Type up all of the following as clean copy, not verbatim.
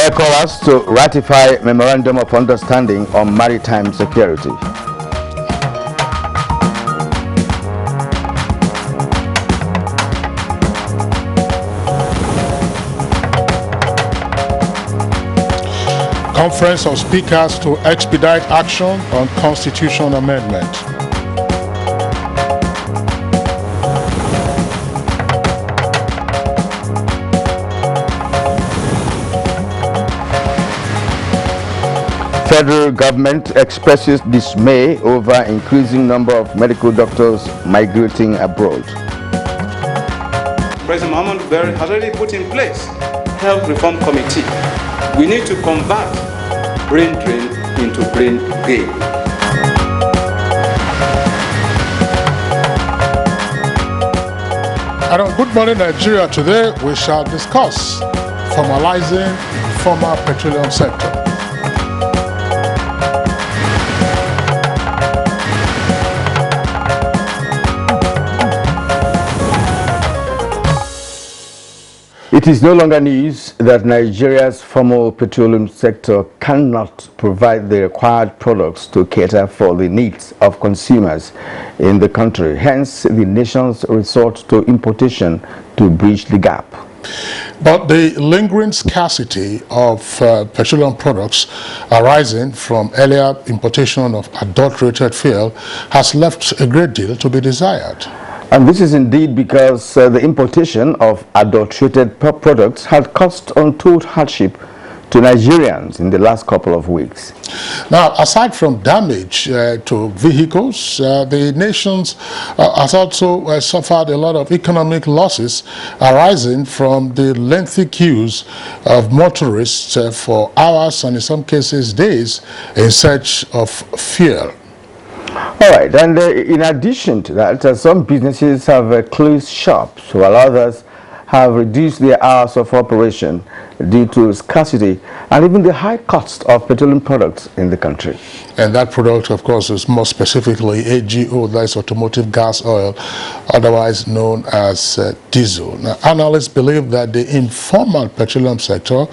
ECOWAS to ratify Memorandum of Understanding on Maritime Security. Conference of Speakers to expedite action on Constitution Amendment. Federal government expresses dismay over increasing number of medical doctors migrating abroad. President Muhammad Buhari has already put in place Health Reform Committee. We need to convert brain drain into brain gain. And on Good Morning Nigeria today, we shall discuss formalizing the informal petroleum sector. It is no longer news that Nigeria's formal petroleum sector cannot provide the required products to cater for the needs of consumers in the country. Hence, the nation's resort to importation to bridge the gap. But the lingering scarcity of petroleum products arising from earlier importation of adulterated fuel has left a great deal to be desired. And this is indeed because the importation of adulterated products had caused untold hardship to Nigerians in the last couple of weeks. Now, aside from damage to vehicles, the nation has also suffered a lot of economic losses arising from the lengthy queues of motorists for hours and in some cases days in search of fuel. All right, and in addition to that, some businesses have closed shops, while others have reduced their hours of operation due to scarcity and even the high cost of petroleum products in the country. And that product, of course, is more specifically AGO, that is automotive gas oil, otherwise known as diesel. Now, analysts believe that the informal petroleum sector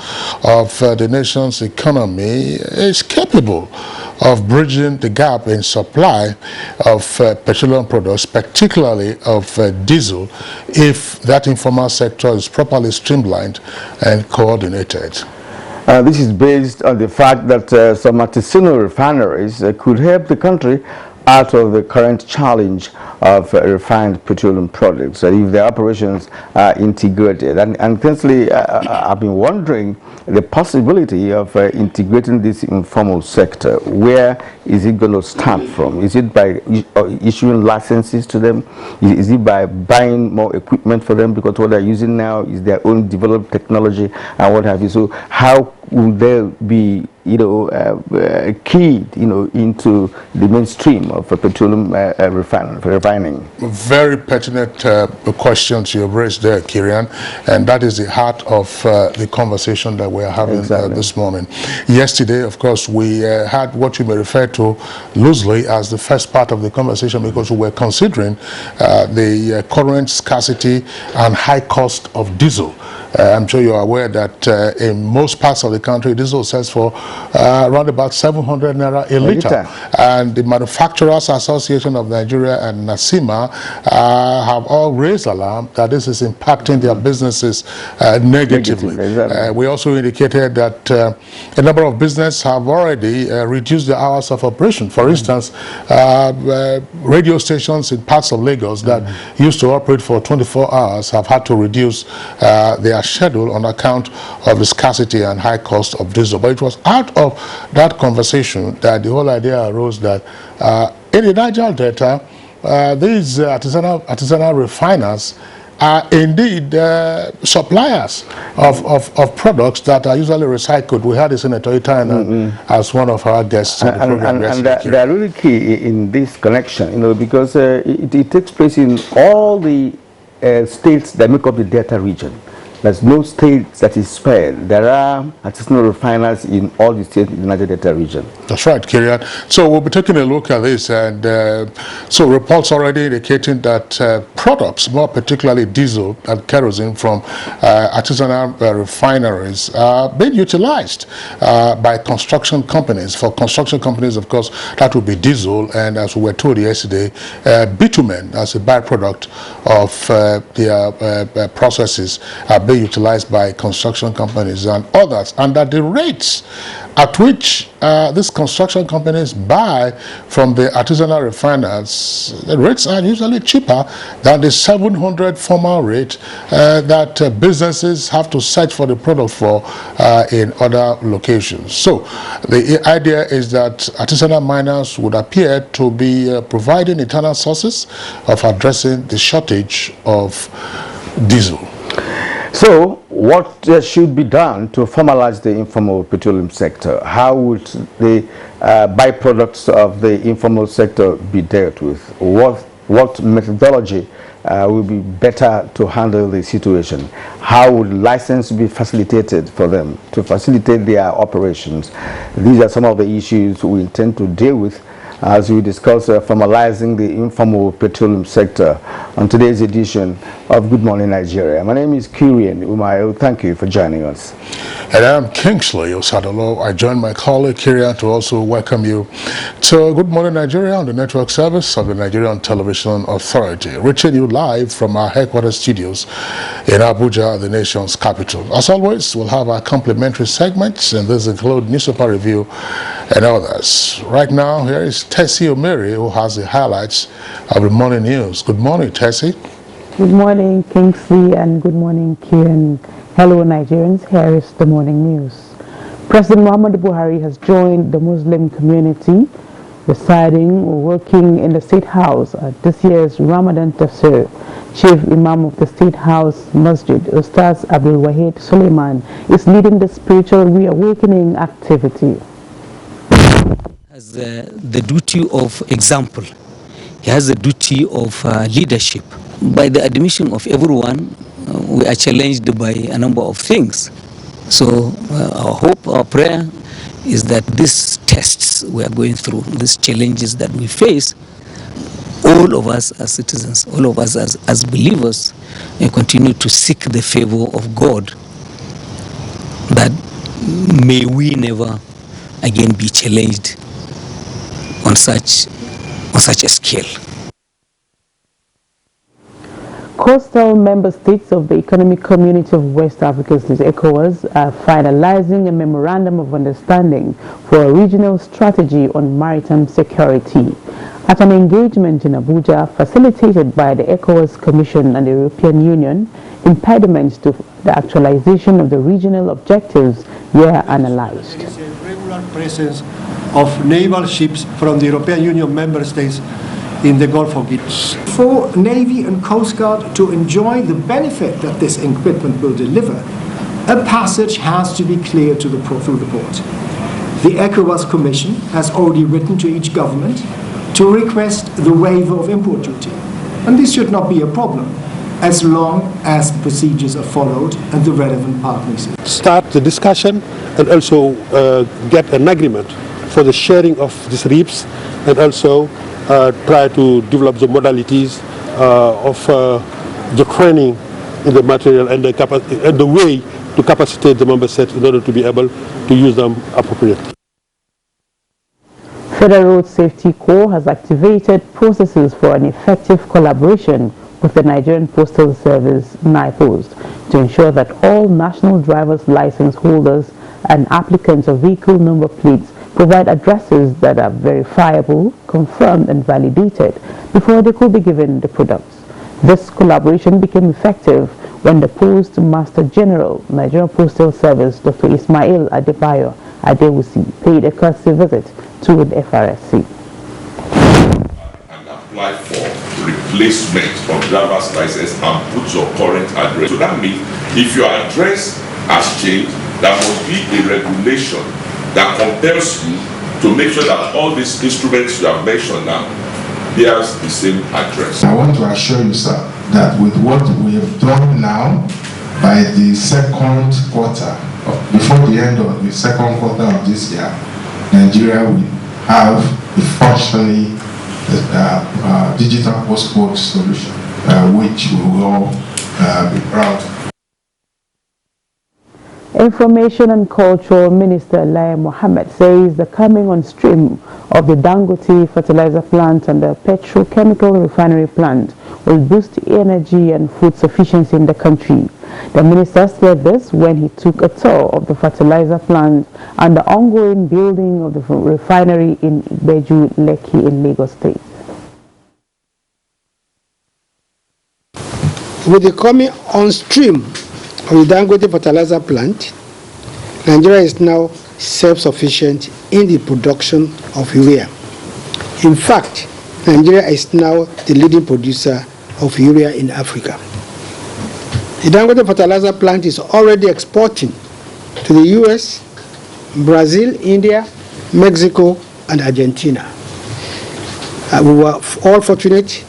of the nation's economy is capable of bridging the gap in supply of petroleum products, particularly of diesel, if that informal sector is properly streamlined and coordinated. This is based on the fact that some artisanal refineries could help the country out of the current challenge of refined petroleum products, if their operations are integrated. And constantly, I've been wondering the possibility of integrating this informal sector. Where is it going to start from? Is it by issuing licenses to them? Is it by buying more equipment for them, because what they're using now is their own developed technology and what have you? So how will they be keyed into the mainstream of petroleum refining? Very pertinent questions you have raised there, Kirian, and that is the heart of the conversation that we are having this morning. Yesterday, of course, we had what you may refer to loosely as the first part of the conversation, because we were considering the current scarcity and high cost of diesel. I'm sure you are aware that in most parts of the country, diesel sells for around about 700 naira a liter. And the Manufacturers Association of Nigeria and NASIMA have all raised alarm that this is impacting their businesses negatively. We also indicated that a number of businesses have already reduced the hours of operation. For instance, radio stations in parts of Lagos that used to operate for 24 hours have had to reduce their schedule on account of the scarcity and high cost of diesel. But it was out of that conversation that the whole idea arose that in the Niger Delta, these artisanal refiners are indeed suppliers of products that are usually recycled. We had Senator Itan as one of our guests in the program. And they are really key in this connection, because it takes place in all the states that make up the Delta region. There's no state that is spared. There are artisanal refiners in all the states in the Niger Delta region. That's right, Kirian. So we'll be taking a look at this, and so reports already indicating that products, more particularly diesel and kerosene from artisanal refineries, are being utilized by construction companies. For construction companies, of course, that would be diesel, and as we were told yesterday, bitumen as a byproduct of their processes are being utilized by construction companies and others, and that the rates at which these construction companies buy from the artisanal refiners, the rates are usually cheaper than the 700 formal rate that businesses have to search for the product for in other locations. So the idea is that artisanal miners would appear to be providing internal sources of addressing the shortage of diesel. So what should be done to formalize the informal petroleum sector? How would the byproducts of the informal sector be dealt with? What methodology will be better to handle the situation? How would license be facilitated for them to facilitate their operations? These are some of the issues we intend to deal with as we discuss formalizing the informal petroleum sector on today's edition of Good Morning Nigeria. My name is Kirian Umayo. Thank you for joining us. And I'm Kingsley Osadolo. I join my colleague Kirian to also welcome you to Good Morning Nigeria on the network service of the Nigerian Television Authority, reaching you live from our headquarters studios in Abuja, the nation's capital. As always, we'll have our complimentary segments, and these include newspaper review and others. Right now, here is Tessie Omeri, who has the highlights of the morning news. Good morning, Tessie. Good morning, Kingsley, and good morning, Kieran. Hello, Nigerians. Here is the morning news. President Muhammadu Buhari has joined the Muslim community, residing or working in the State House at this year's Ramadan Tafsir. Chief Imam of the State House Masjid, Ustaz Abdul Wahid Suleiman, is leading the spiritual reawakening activity. Has the duty of example. He has the duty of leadership. By the admission of everyone, we are challenged by a number of things. So our hope, our prayer is that these tests we are going through, these challenges that we face, all of us as citizens, all of us as believers, may continue to seek the favor of God, that may we never again be challenged on such a scale. Coastal member states of the Economic Community of West Africa, ECOWAS, are finalizing a memorandum of understanding for a regional strategy on maritime security. At an engagement in Abuja facilitated by the ECOWAS Commission and the European Union, impediments to the actualization of the regional objectives were analyzed. There is a regular presence of naval ships from the European Union member states in the Gulf of Guinea. For Navy and Coast Guard to enjoy the benefit that this equipment will deliver, a passage has to be cleared through the port. The ECOWAS Commission has already written to each government to request the waiver of import duty. And this should not be a problem, as long as procedures are followed and the relevant partners start the discussion and also get an agreement for the sharing of these reefs, and also try to develop the modalities of the training in the material and the way to capacitate the member states in order to be able to use them appropriately. Federal Road Safety Corps has activated processes for an effective collaboration with the Nigerian Postal Service NIPOST to ensure that all national driver's license holders and applicants of vehicle number plates provide addresses that are verifiable, confirmed and validated before they could be given the products. This collaboration became effective when the Postmaster General, Nigerian Postal Service, Dr. Ismail Adebayo Adewusi, paid a courtesy visit to the FRSC. And apply for replacement of driver's license and put your current address. So that means if your address has changed, there must be a regulation that compels you to make sure that all these instruments you have mentioned now bears the same address. I want to assure you, sir, that with what we have done now, by the second quarter, before the end of the second quarter of this year, Nigeria will have a functioning digital postcode solution, which we will all be proud of. Information and Cultural Minister Lai Mohammed says the coming on stream of the Dangote fertilizer plant and the petrochemical refinery plant will boost energy and food sufficiency in the country. The minister said this when he took a tour of the fertilizer plant and the ongoing building of the refinery in Ibeju, Lekki in Lagos State. With the coming on stream of the Dangote fertilizer plant, Nigeria is now self-sufficient in the production of urea. In fact, Nigeria is now the leading producer of urea in Africa. The Dangote fertilizer plant is already exporting to the US, Brazil, India, Mexico, and Argentina. We were all fortunate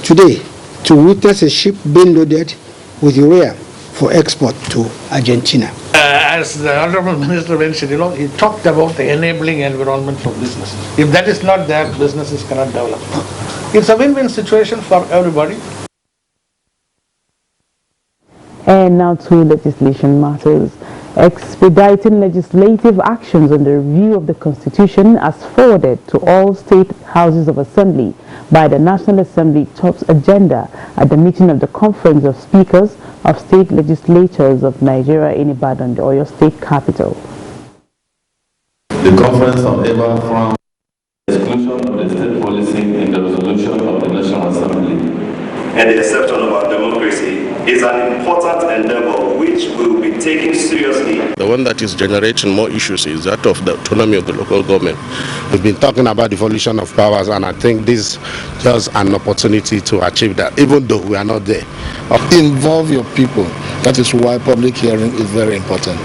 today to witness a ship being loaded with urea for export to Argentina. As the Honorable Minister mentioned, he talked about the enabling environment for business. If that is not there, businesses cannot develop. It's a win-win situation for everybody. And now to legislation matters. Expediting legislative actions on the review of the Constitution as forwarded to all state houses of assembly by the National Assembly tops agenda at the meeting of the Conference of Speakers of State Legislatures of Nigeria in Ibadan, the Oyo State capital. The conference, however, found the exclusion of the state policy in the resolution of the National Assembly and the exception of our democracy is an important endeavor which will be taken seriously. The one that is generating more issues is that of the autonomy of the local government. We've been talking about devolution of powers, and I think this is just an opportunity to achieve that, even though we are not there. Involve your people. That is why public hearing is very important.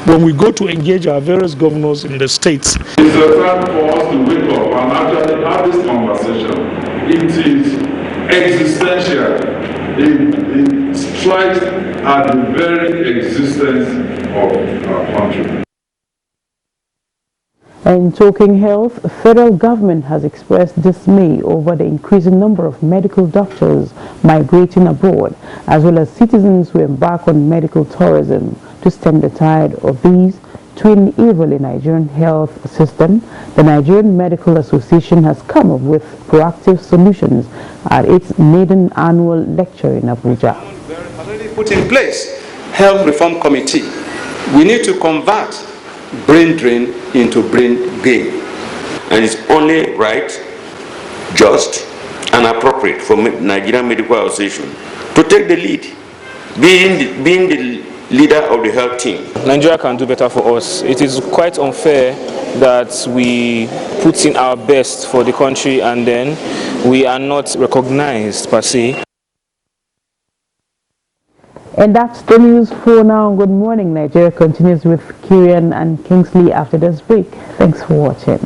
When we go to engage our various governors in the states, it's a time for us to wake up and actually have this conversation. It is existential. It strikes at the very existence of our country. In talking health, the federal government has expressed dismay over the increasing number of medical doctors migrating abroad, as well as citizens who embark on medical tourism. To stem the tide of these twin evil in Nigerian health system, the Nigerian Medical Association has come up with proactive solutions at its maiden annual lecture in Abuja. Already put in place Health Reform Committee. We need to convert brain drain into brain gain. And it's only right, just, and appropriate for Nigerian Medical Association to take the lead, being the leader of the health team. Nigeria can do better for us. It is quite unfair that we put in our best for the country and then we are not recognized per se. And that's the news for now. Good morning. Nigeria continues with Kirian and Kingsley after this break. Thanks for watching.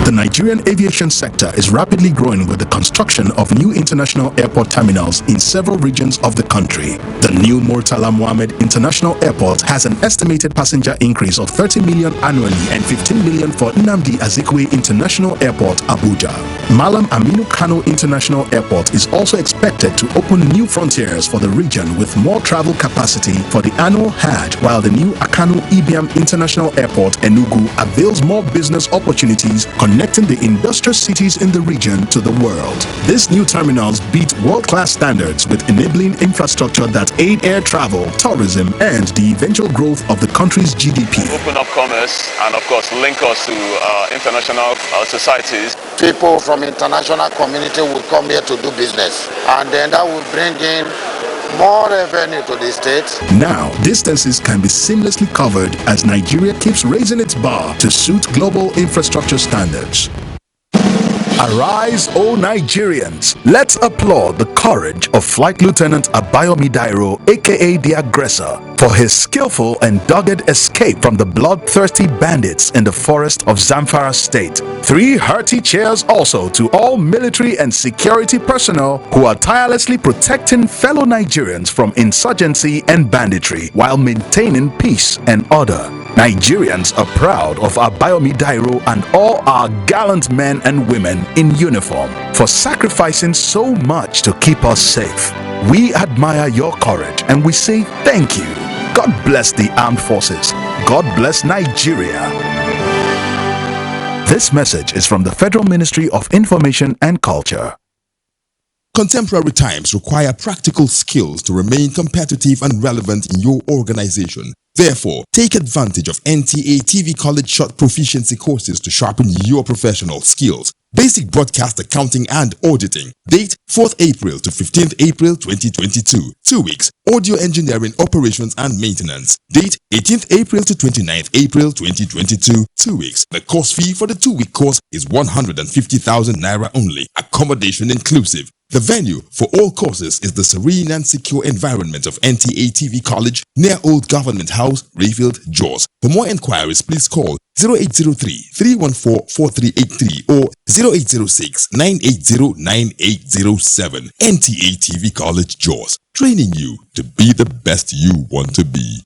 The Nigerian aviation sector is rapidly growing with the construction of new international airport terminals in several regions of the country. The new Murtala Mohammed International Airport has an estimated passenger increase of 30 million annually and 15 million for Nnamdi Azikiwe International Airport, Abuja. Malam Aminu Kano International Airport is also expected to open new frontiers for the region with more travel capacity for the annual Hajj, while the new Akanu Ibiam International Airport, Enugu, avails more business opportunities connecting the industrial cities in the region to the world. These new terminals beat world-class standards with enabling infrastructure that aid air travel, tourism, and the eventual growth of the country's GDP. Open up commerce and, of course, link us to international societies. People from international community will come here to do business, and then that will bring in more revenue to the state. Now, distances can be seamlessly covered as Nigeria keeps raising its bar to suit global infrastructure standards. Arise, O Nigerians! Let's applaud the courage of Flight Lieutenant Abayomi Dairo, aka the Aggressor, for his skillful and dogged escape from the bloodthirsty bandits in the forest of Zamfara State. 3 hearty cheers also to all military and security personnel who are tirelessly protecting fellow Nigerians from insurgency and banditry while maintaining peace and order. Nigerians are proud of Abayomi Dairo and all our gallant men and women in uniform for sacrificing so much to keep us safe. We admire your courage and we say thank you. God bless the armed forces. God bless Nigeria. This message is from the Federal Ministry of Information and Culture. Contemporary times require practical skills to remain competitive and relevant in your organization. Therefore, take advantage of NTA TV College Short Proficiency courses to sharpen your professional skills. Basic Broadcast Accounting and Auditing. Date 4th April to 15th April 2022. 2 weeks. Audio Engineering Operations and Maintenance. Date 18th April to 29th April 2022. 2 weeks. The course fee for the 2-week course is 150,000 Naira only. Accommodation inclusive. The venue for all courses is the serene and secure environment of NTA TV College near Old Government House, Rayfield, Jos. For more inquiries, please call 0803-314-4383 or 0806-980-9807. NTA TV College, Jos. Training you to be the best you want to be.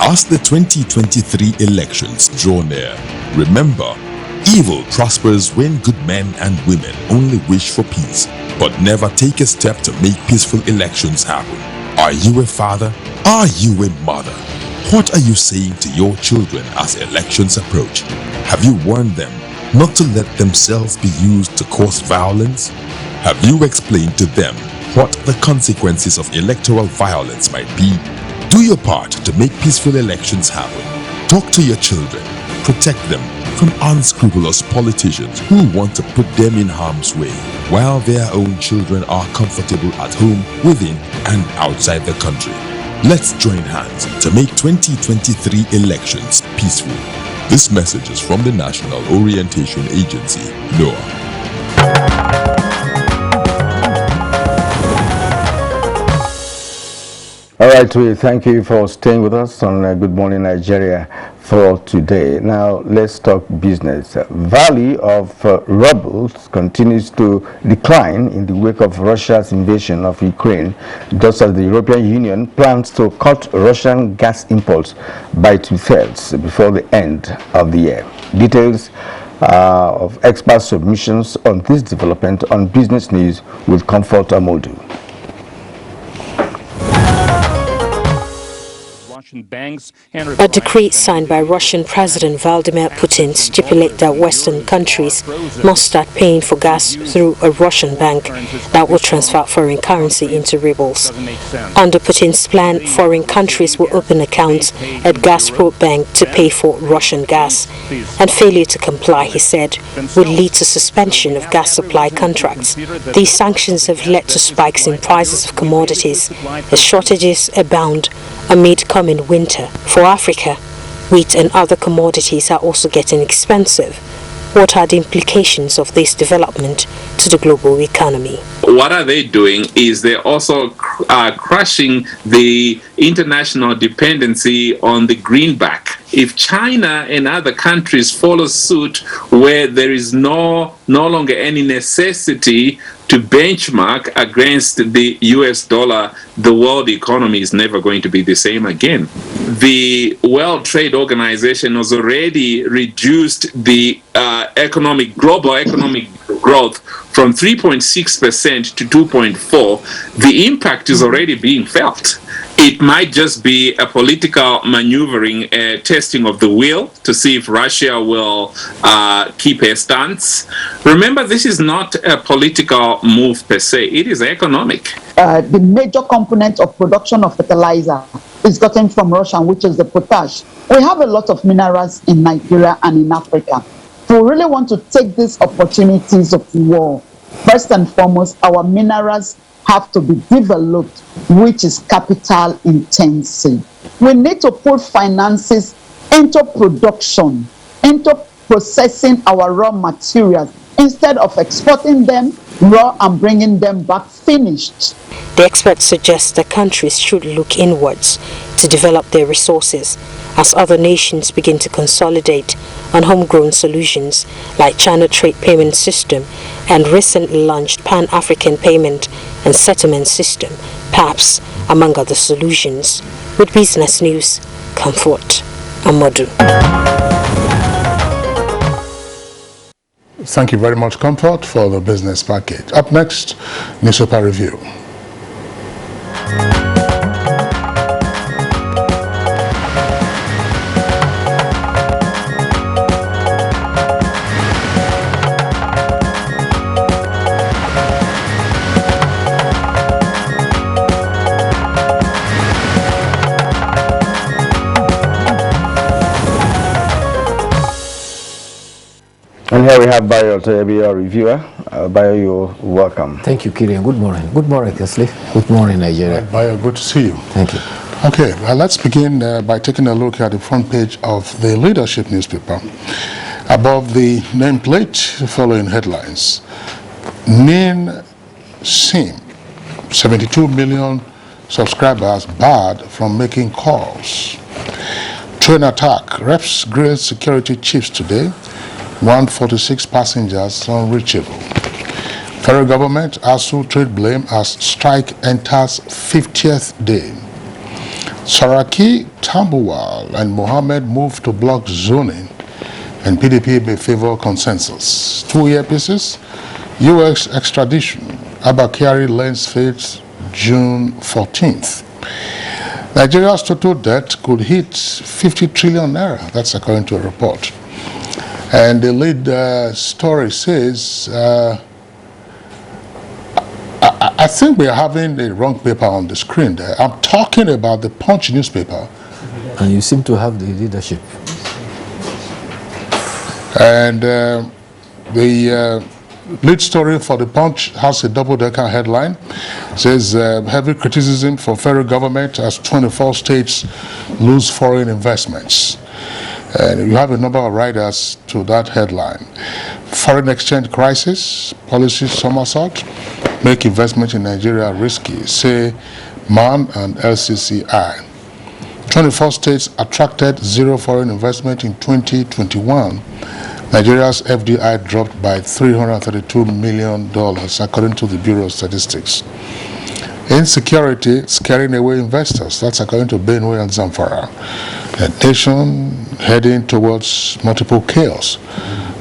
As the 2023 elections draw near, remember, evil prospers when good men and women only wish for peace, but never take a step to make peaceful elections happen. Are you a father? Are you a mother? What are you saying to your children as elections approach? Have you warned them not to let themselves be used to cause violence? Have you explained to them what the consequences of electoral violence might be? Do your part to make peaceful elections happen. Talk to your children. Protect them from unscrupulous politicians who want to put them in harm's way, while their own children are comfortable at home, within and outside the country. Let's join hands to make 2023 elections peaceful. This message is from the National Orientation Agency, NOAA. All right, we thank you for staying with us on Good Morning Nigeria for today. Now, let's talk business. Value of rubles continues to decline in the wake of Russia's invasion of Ukraine, just as the European Union plans to cut Russian gas imports by 2/3 before the end of the year. Details of expert submissions on this development on Business News with Comfort Amodu. A decree signed by Russian President Vladimir Putin stipulates that Western countries must start paying for gas through a Russian bank that will transfer foreign currency into rubles. Under Putin's plan, foreign countries will open accounts at Gazprom Bank to pay for Russian gas, and failure to comply, he said, would lead to suspension of gas supply contracts. These sanctions have led to spikes in prices of commodities as shortages abound amid coming winter. For Africa, wheat and other commodities are also getting expensive. What are the implications of this development to the global economy? What are they doing is they're also crushing the international dependency on the greenback. If China and other countries follow suit where there is no longer any necessity to benchmark against the US dollar, the world economy is never going to be the same again. The World Trade Organization has already reduced the global economic growth from 3.6% to 2.4%. The impact is already being felt. It might just be a political maneuvering, testing of the will to see if Russia will keep a stance. Remember, this is not a political move per se, it is economic. The major component of production of fertilizer is gotten from Russia, which is the potash. We have a lot of minerals in Nigeria and in Africa. If we really want to take these opportunities of war, first and foremost, our minerals have to be developed, which is capital intensive. We need to put finances into production, into processing our raw materials, instead of exporting them raw and bringing them back finished. The experts suggest that countries should look inwards to develop their resources as other nations begin to consolidate on homegrown solutions like China Trade Payment System and recently launched Pan-African Payment and Settlement System, PAPS, among other solutions. With Business News, Comfort Amadu. Thank you very much, Comfort, for the business package. Up next, newspaper review. And here we have Bayo Toyebi, our reviewer. Bayo, you're welcome. Thank you, Kirian. Good morning. Good morning, Kesley. Good morning, Nigeria. Right, Bayo, good to see you. Thank you. Okay, let's begin by taking a look at the front page of the Leadership newspaper. Above the nameplate, following headlines. NIN SIM, 72 million subscribers barred from making calls. Train attack, reps grilled security chiefs today. 146 passengers unreachable. Federal government ASU trade blame as strike enters 50th day. Saraki, Tambuwal and Mohammed move to block zoning and PDP may favor consensus. 2 earpieces, US extradition. Abakari lends fate June 14th. Nigeria's total debt could hit 50 trillion naira. That's according to a report. And the lead story says, I think we are having the wrong paper on the screen there. I'm talking about the Punch newspaper. And you seem to have the leadership. And the lead story for the Punch has a double-decker headline. It says, heavy criticism for federal government as 24 states lose foreign investments. And you have a number of writers to that headline. Foreign exchange crisis, policy somersault, make investment in Nigeria risky, say MAN and LCCI. 24 states attracted zero foreign investment in 2021. Nigeria's FDI dropped by $332 million, according to the Bureau of Statistics. Insecurity scaring away investors. That's according to Benue and Zamfara. A nation heading towards multiple chaos.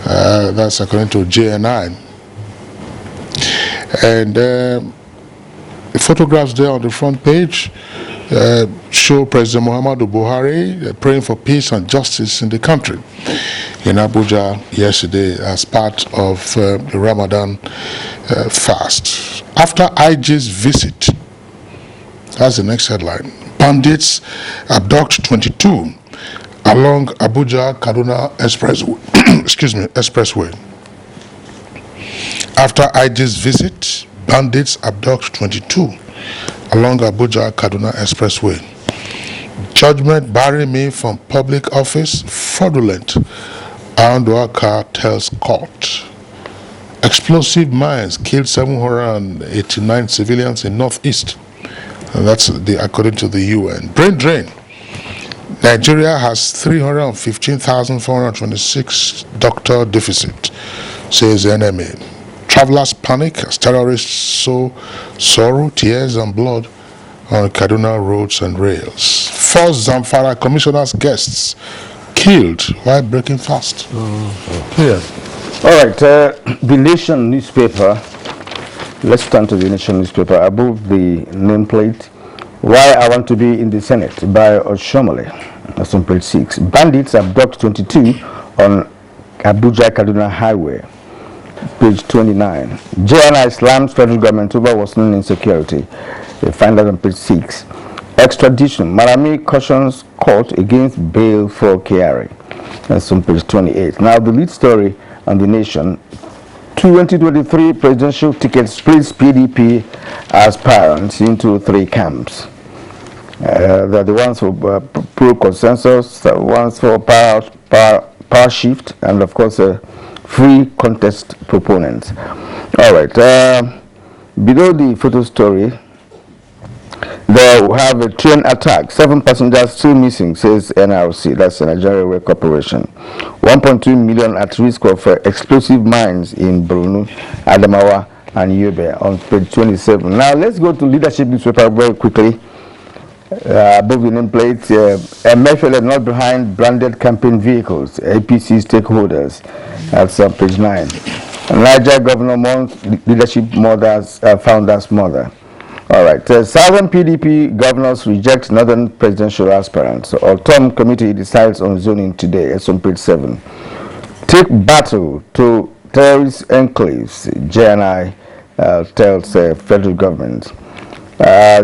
That's according to JNI. And the photographs there on the front page show President Muhammadu Buhari praying for peace and justice in the country in Abuja yesterday as part of the Ramadan fast. After IG's visit, that's the next headline, bandits abduct 22 along Abuja-Kaduna expressway. After IG's visit, bandits abduct 22 along Abuja-Kaduna expressway. Judgment barring me from public office, fraudulent. Andoaka tells court. Explosive mines killed 789 civilians in Northeast. And that's according to the UN. Brain drain. Nigeria has 315,426 doctor deficit, says NMA. Travelers panic as terrorists sow sorrow, tears and blood on Kaduna roads and rails. 4 Zamfara commissioners' guests killed while breaking fast. Yes. All right, the Nation newspaper. Let's turn to the Nation newspaper. Above the nameplate, Why I Want to Be in the Senate by Oshomole. That's on page 6. Bandits abduct 22 on Abuja-Kaduna Highway. Page 29. JNI slams federal government over worsening insecurity. You find that on page 6. Extradition. Marami cautions court against bail for Kyari. That's on page 28. Now the lead story on the Nation. 2023 presidential ticket splits PDP aspirants into 3 camps. They're the ones for pro-consensus, the ones for power shift, and of course free contest proponents. All right, below the photo story, they have a train attack. 7 passengers still missing, says NRC. That's the Nigeria Railway Corporation. 1.2 million at risk of explosive mines in Borno, Adamawa, and Yobe on page 27. Now let's go to leadership newspaper very quickly. Above the nameplate, MFL not behind branded campaign vehicles. APC stakeholders. That's on page 9. Niger Governor Mons leadership founders mother. All right. Southern PDP governors reject Northern presidential aspirants. Autumn committee decides on zoning today. It's on page 7. Take battle to terrorist enclaves. JNI tells federal government.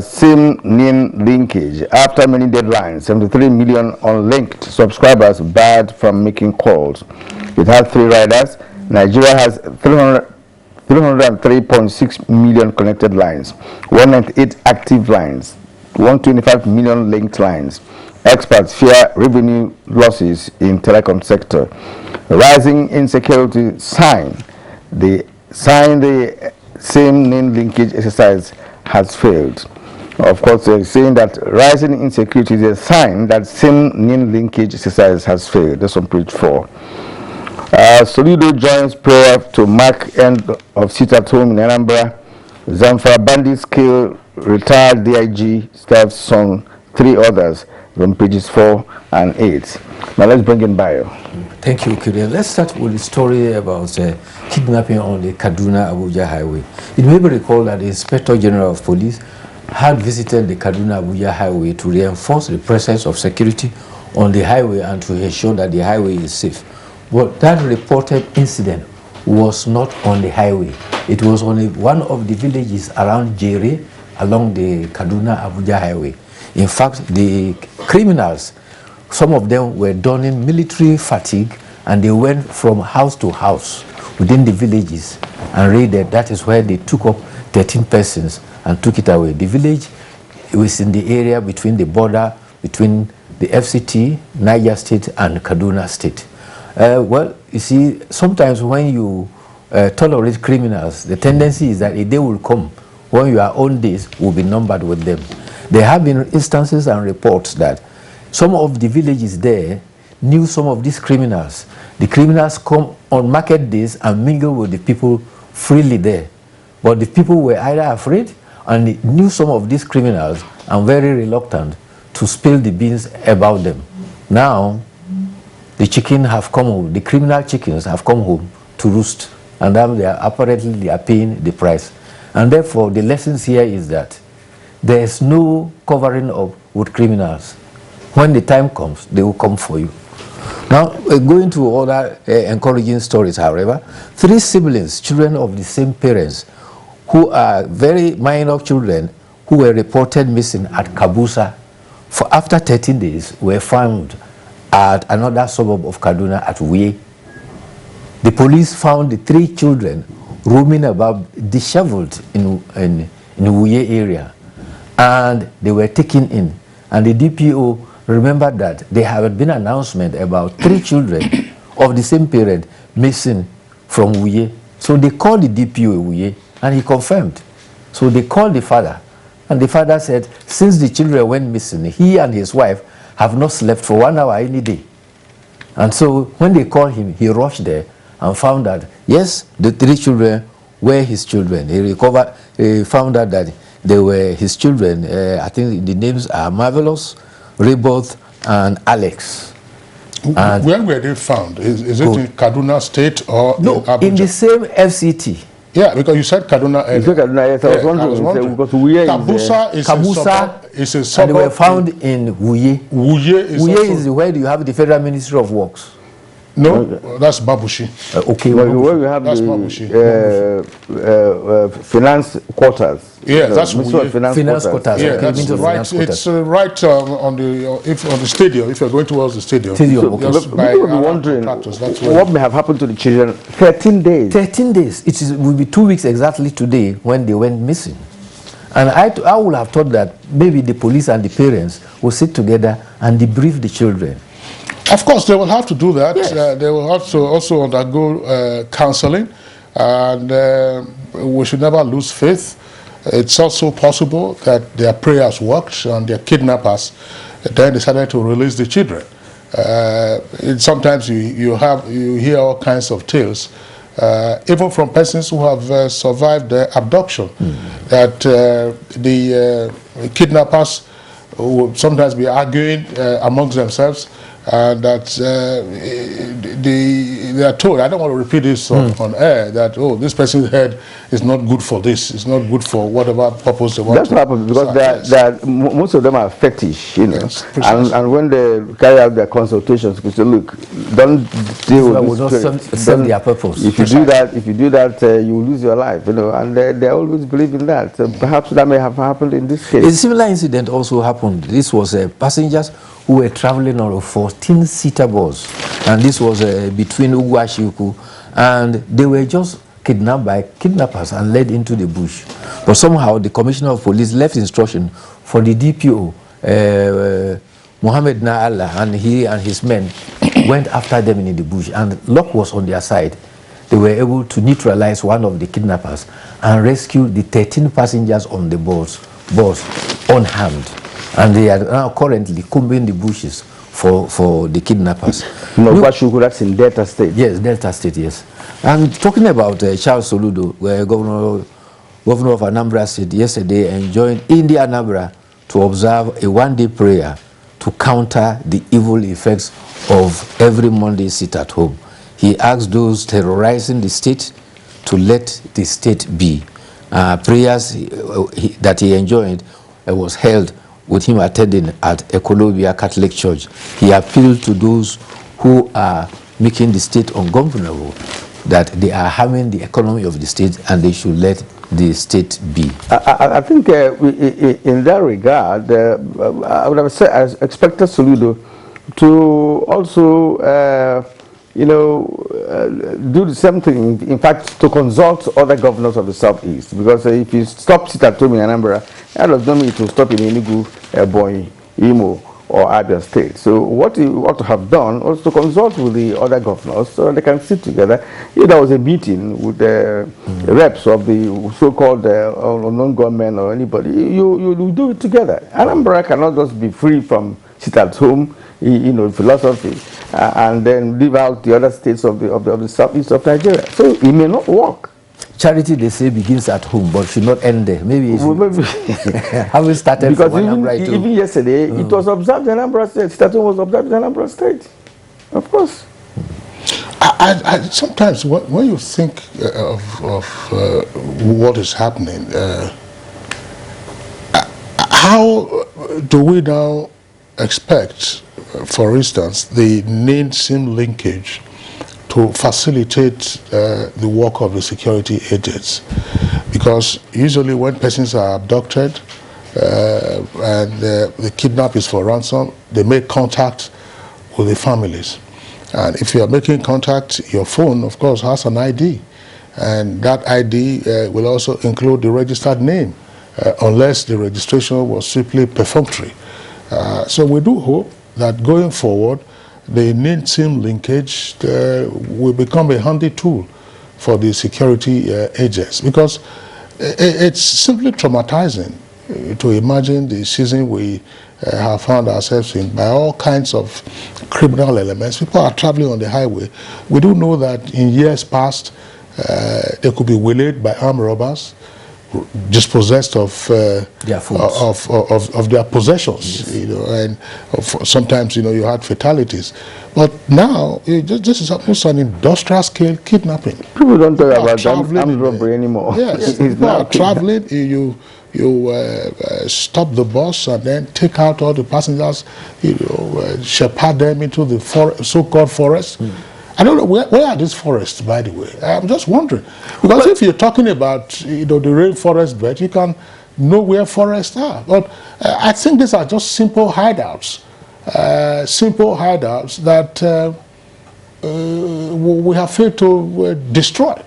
SIM-NIN linkage. After many deadlines, 73 million unlinked subscribers barred from making calls. It has 3 riders. Nigeria has 303.6 million connected lines, 198 active lines, 125 million linked lines. Experts fear revenue losses in telecom sector. Rising insecurity sign the SIM-NIN linkage exercise has failed. Of course, they're saying that rising insecurity is a sign that SIM-NIN linkage exercise has failed. That's on page 4. Solido joins prayer to mark end of sit at home in Anambra. Zamfara bandits kill retired DIG staff's son, 3 others from pages 4 and 8. Now let's bring in Bio. Thank you, Kyria. Let's start with the story about kidnapping on the Kaduna-Abuja highway. It may be recalled that the Inspector General of Police had visited the Kaduna-Abuja highway to reinforce the presence of security on the highway and to ensure that the highway is safe. But that reported incident was not on the highway. It was on one of the villages around Jere, along the Kaduna-Abuja highway. In fact, the criminals, some of them were donning military fatigue, and they went from house to house within the villages and raided. That is where they took up 13 persons and took it away. The village was in the area between the border between the FCT, Niger State, and Kaduna State. Well, you see, sometimes when you tolerate criminals, the tendency is that a day will come when your own days will be numbered with them. There have been instances and reports that some of the villages there knew some of these criminals. The criminals come on market days and mingle with the people freely there. But the people were either afraid and they knew some of these criminals and very reluctant to spill the beans about them. Now, the chickens have come home, the criminal chickens have come home to roost, and now they are paying the price. And therefore, the lessons here is that there is no covering up with criminals. When the time comes, they will come for you. Now, going to other encouraging stories, however, 3 siblings, children of the same parents, who are very minor children, who were reported missing at Kabusa, for after 13 days, were found at another suburb of Kaduna at Wuye. The police found the 3 children roaming about, disheveled in Wuye area, and they were taken in. And the DPO remembered that there had been an announcement about 3 children of the same parent missing from Wuye. So they called the DPO Wuye, and he confirmed. So they called the father, and the father said, since the children went missing, he and his wife have not slept for 1 hour any day. And so when they called him, he rushed there and found that, yes, the 3 children were his children. He found out that they were his children. I think the names are Marvelous, Rebirth, and Alex. And where were they found? Is it in Kaduna State or no, in Abuja? in the same FCT. Yeah, because you said Kaduna earlier. You said Kaduna, yes, I was wondering. Because Kabusa is a suburb. And they were found in Wuye. Wuye is where you have the Federal Ministry of Works. No, that's Babushi. Okay, where you have that's the finance quarters. Yeah, that's finance quarters. Yeah, that's right. It's right on the stadium. If you're going towards the stadium. People will be wondering what may have happened to the children. 13 days. 13 days. It will be 2 weeks exactly today when they went missing. And I would have thought that maybe the police and the parents will sit together and debrief the children. Of course, they will have to do that. Yes. They will have to also undergo counseling, and we should never lose faith. It's also possible that their prayers worked and their kidnappers then decided to release the children. Sometimes you hear all kinds of tales, even from persons who have survived abduction, that the kidnappers will sometimes be arguing amongst themselves. That they are told, I don't want to repeat this on air, that, oh, this person's head is not good for this, it's not good for whatever purpose they want. That's what happens, because most of them are fetish, you know. Yes, and when they carry out their consultations, we say, look, don't deal with this spirit. Serve their purpose. If you do that, you will lose your life, you know, and they always believe in that. So perhaps that may have happened in this case. A similar incident also happened. This was passengers who were traveling on a 14-seater bus, and this was between Ugwashiku, and they were just kidnapped by kidnappers and led into the bush. But somehow the Commissioner of Police left instruction for the DPO, Mohammed Naala, and he and his men went after them in the bush, and luck was on their side. They were able to neutralize one of the kidnappers and rescue the 13 passengers on the bus unharmed. And they are now currently combing the bushes for the kidnappers. Mogbashuku, that's in Delta State. Yes, Delta State, yes. And talking about Charles Soludo, where governor of Anambra State yesterday enjoined in the Anambra to observe a one-day prayer to counter the evil effects of every Monday sit at home. He asked those terrorizing the state to let the state be. Prayers that he enjoined was held with him attending at Ecolobia Catholic Church. He appealed to those who are making the state ungovernable, that they are harming the economy of the state and they should let the state be. I think in that regard, I would have said, I expected Soludo to also do the same thing, in fact, to consult other governors of the Southeast. Because if you stop sit at home in Anambra, that does not mean to stop in Enugu, Ebonyi, Imo, or Abia State. So what you ought to have done was to consult with the other governors so they can sit together. If there was a meeting with the reps of the so-called non-government or anybody, you do it together. Anambra cannot just be free from sit at home, philosophy, and then leave out the other states of the southeast of Nigeria. So it may not work. Charity, they say, begins at home, but should not end there. Maybe having started because from even yesterday, it was observed in Anambra State. Statue was observed in Anambra State, of course. I sometimes when you think of what is happening, how do we now expect, for instance, the name-SIM linkage to facilitate the work of the security agents? Because usually when persons are abducted and the kidnap is for ransom, they make contact with the families. And if you are making contact, your phone, of course, has an ID. And that ID will also include the registered name, unless the registration was simply perfunctory. So we do hope that going forward, the name-SIM linkage will become a handy tool for the security agents, because it's simply traumatizing to imagine the season we have found ourselves in by all kinds of criminal elements. People are traveling on the highway. We do know that in years past, They could be waylaid by armed robbers, dispossessed of their of their possessions. Yes. You know, and sometimes you had fatalities. But now this is almost an industrial scale kidnapping. People don't talk about armed robbery anymore. Yes, people are traveling. You stop the bus and then take out all the passengers. Shepherd them into the so-called forest. I don't know, where are these forests, by the way? I'm just wondering. Because if you're talking about the rainforest belt, you can know where forests are. But I think these are just simple hideouts. That we have failed to destroy.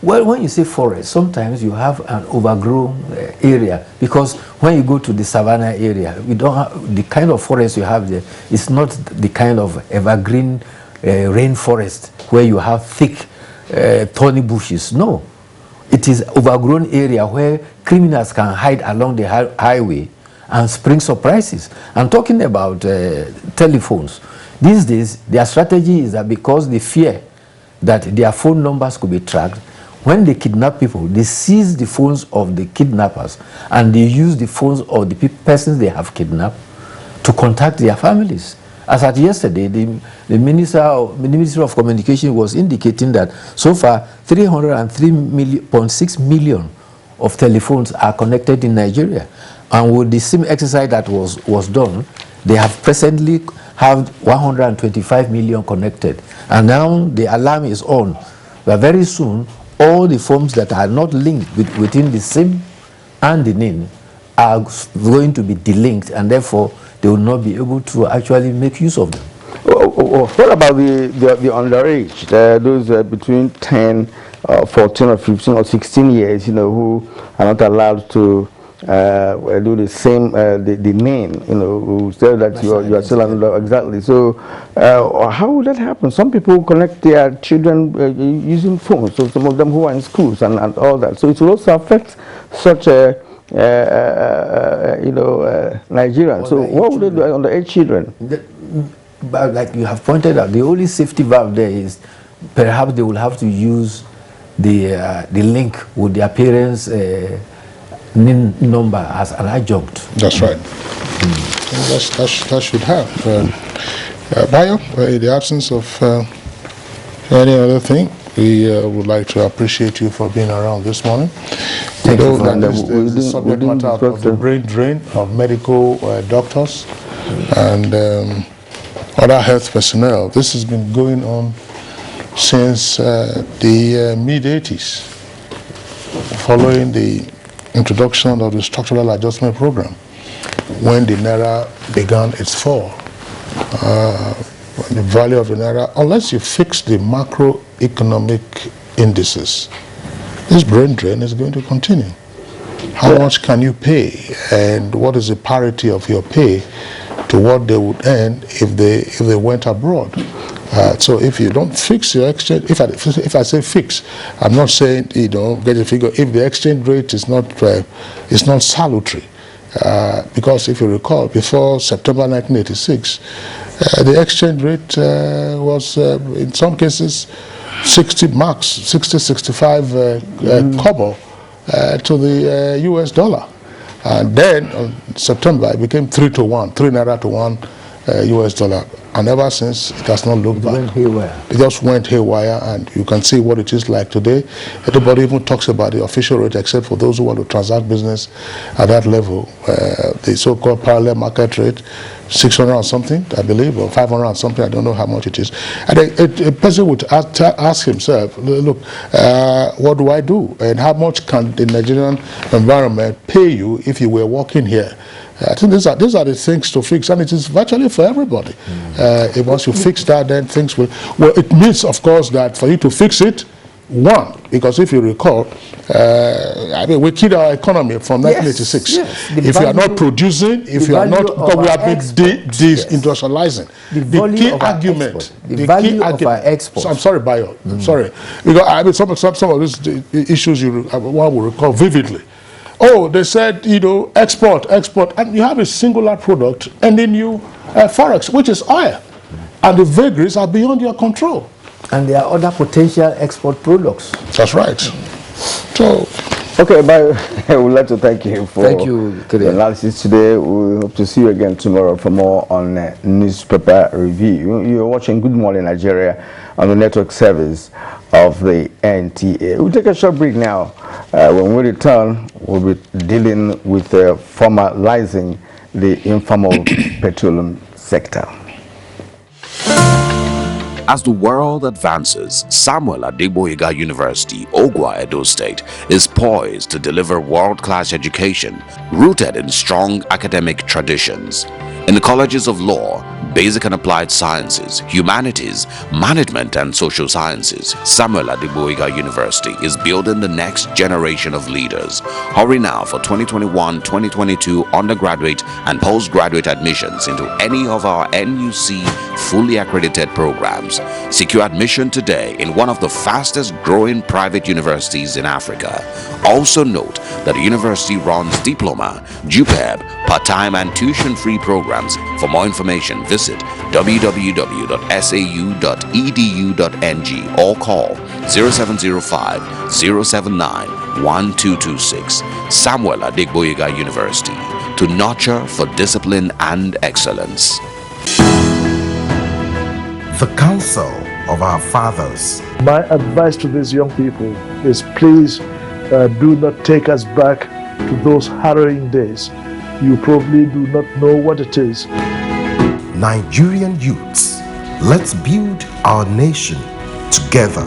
Well, when you say forest, sometimes you have an overgrown area, because when you go to the savannah area, we don't have the kind of forest you have there. It's not the kind of evergreen rainforest where you have thick thorny bushes. No, it is overgrown area where criminals can hide along the highway and spring surprises. I'm talking about telephones. These days, their strategy is that because they fear that their phone numbers could be tracked, when they kidnap people, they seize the phones of the kidnappers and they use the phones of the persons they have kidnapped to contact their families. As at yesterday, the Minister of Communication was indicating that so far 303.6 million of telephones are connected in Nigeria. And with the same exercise that was done, they have presently have 125 million connected. And now the alarm is on. But very soon, all the phones that are not linked within the SIM and the NIN are going to be delinked, and therefore they will not be able to actually make use of them. What about the underage, those between 10, 14 or 15 or 16 years, who are not allowed to do the same, the name, who say that you are still under, exactly. So how would that happen? Some people connect their children using phones, so some of them who are in schools and all that. So it will also affect such Nigerians. So what would they do on the 8 children? But like you have pointed out, the only safety valve there is perhaps they will have to use the link with their parents' NIN number as an adjunct. That's right. That should have. Bayo, in the absence of any other thing, we would like to appreciate you for being around this morning. Thank you. The subject matter of the brain drain of medical doctors and other health personnel. This has been going on since the mid-80s, following the introduction of the structural adjustment program, when the Naira began its fall. The value of the Naira, unless you fix the macroeconomic indices, this brain drain is going to continue. How much can you pay, and what is the parity of your pay to what they would earn if they went abroad? So if you don't fix your exchange, if I say fix, I'm not saying get a figure. If the exchange rate is not salutary, because if you recall, before September 1986, the exchange rate was in some cases 65 kobo to the US dollar. And then on September, it became 3 Naira to 1 US dollar. And ever since, it has not looked back. It just went haywire, and you can see what it is like today. Everybody even talks about the official rate, except for those who want to transact business at that level. The so-called parallel market rate, 600 or something, I believe, or 500 or something, I don't know how much it is. And a person would ask himself, look, what do I do? And how much can the Nigerian environment pay you if you were working here? I think these are the things to fix, and it is virtually for everybody. Once you fix that, then things will. Well, it means, of course, that for you to fix it, one, because if you recall, we killed our economy from 1986. Yes. If you are not producing, if you are not, because we have been deindustrializing. The key argument, the value of our exports. I'm sorry, Bayo. I'm sorry, because some of these issues one will recall vividly. Oh, they said, export, and you have a singular product, and then you forex, which is oil, and the vagaries are beyond your control. And there are other potential export products. That's right. So, okay, but I would like to thank you for the analysis today. We hope to see you again tomorrow for more on newspaper review. You're watching Good Morning Nigeria on the network service of the NTA. We'll take a short break now. When we return, we'll be dealing with formalizing the informal petroleum sector. As the world advances, Samuel Adegboyega University, Ogwa, Edo State, is poised to deliver world-class education rooted in strong academic traditions. In the colleges of law, basic and applied sciences, humanities, management and social sciences, Samuel Adegboyega University is building the next generation of leaders. Hurry now for 2021-2022 undergraduate and postgraduate admissions into any of our NUC fully accredited programs. Secure admission today in one of the fastest growing private universities in Africa. Also note that the university runs diploma, JUPEB, part-time and tuition-free programs. For more information, visit www.sau.edu.ng or call 0705 079 1226. Samuel Adegboyega University, to nurture for discipline and excellence. The counsel of our fathers. My advice to these young people is please do not take us back to those harrowing days. You probably do not know what it is. Nigerian youths, let's build our nation together.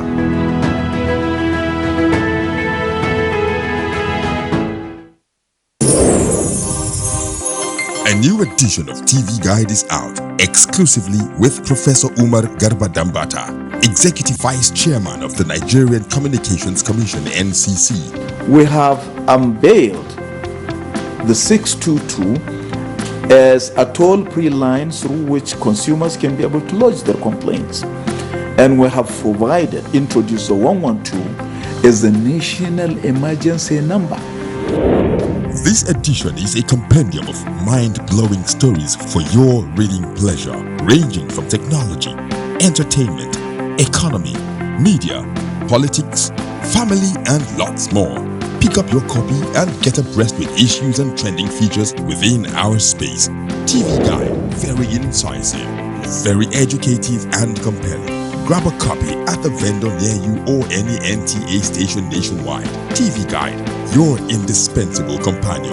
A new edition of TV Guide is out, exclusively with Professor Umar Garba Dambata, Executive Vice Chairman of the Nigerian Communications Commission, NCC. We have unveiled the 622 as a toll-free line through which consumers can be able to lodge their complaints. And we have introduced the 112 as a national emergency number. This edition is a compendium of mind-blowing stories for your reading pleasure, ranging from technology, entertainment, economy, media, politics, family, and lots more. Pick up your copy and get abreast with issues and trending features within our space. TV Guide, very incisive, very educative and compelling. Grab a copy at the vendor near you or any NTA station nationwide. TV Guide, your indispensable companion.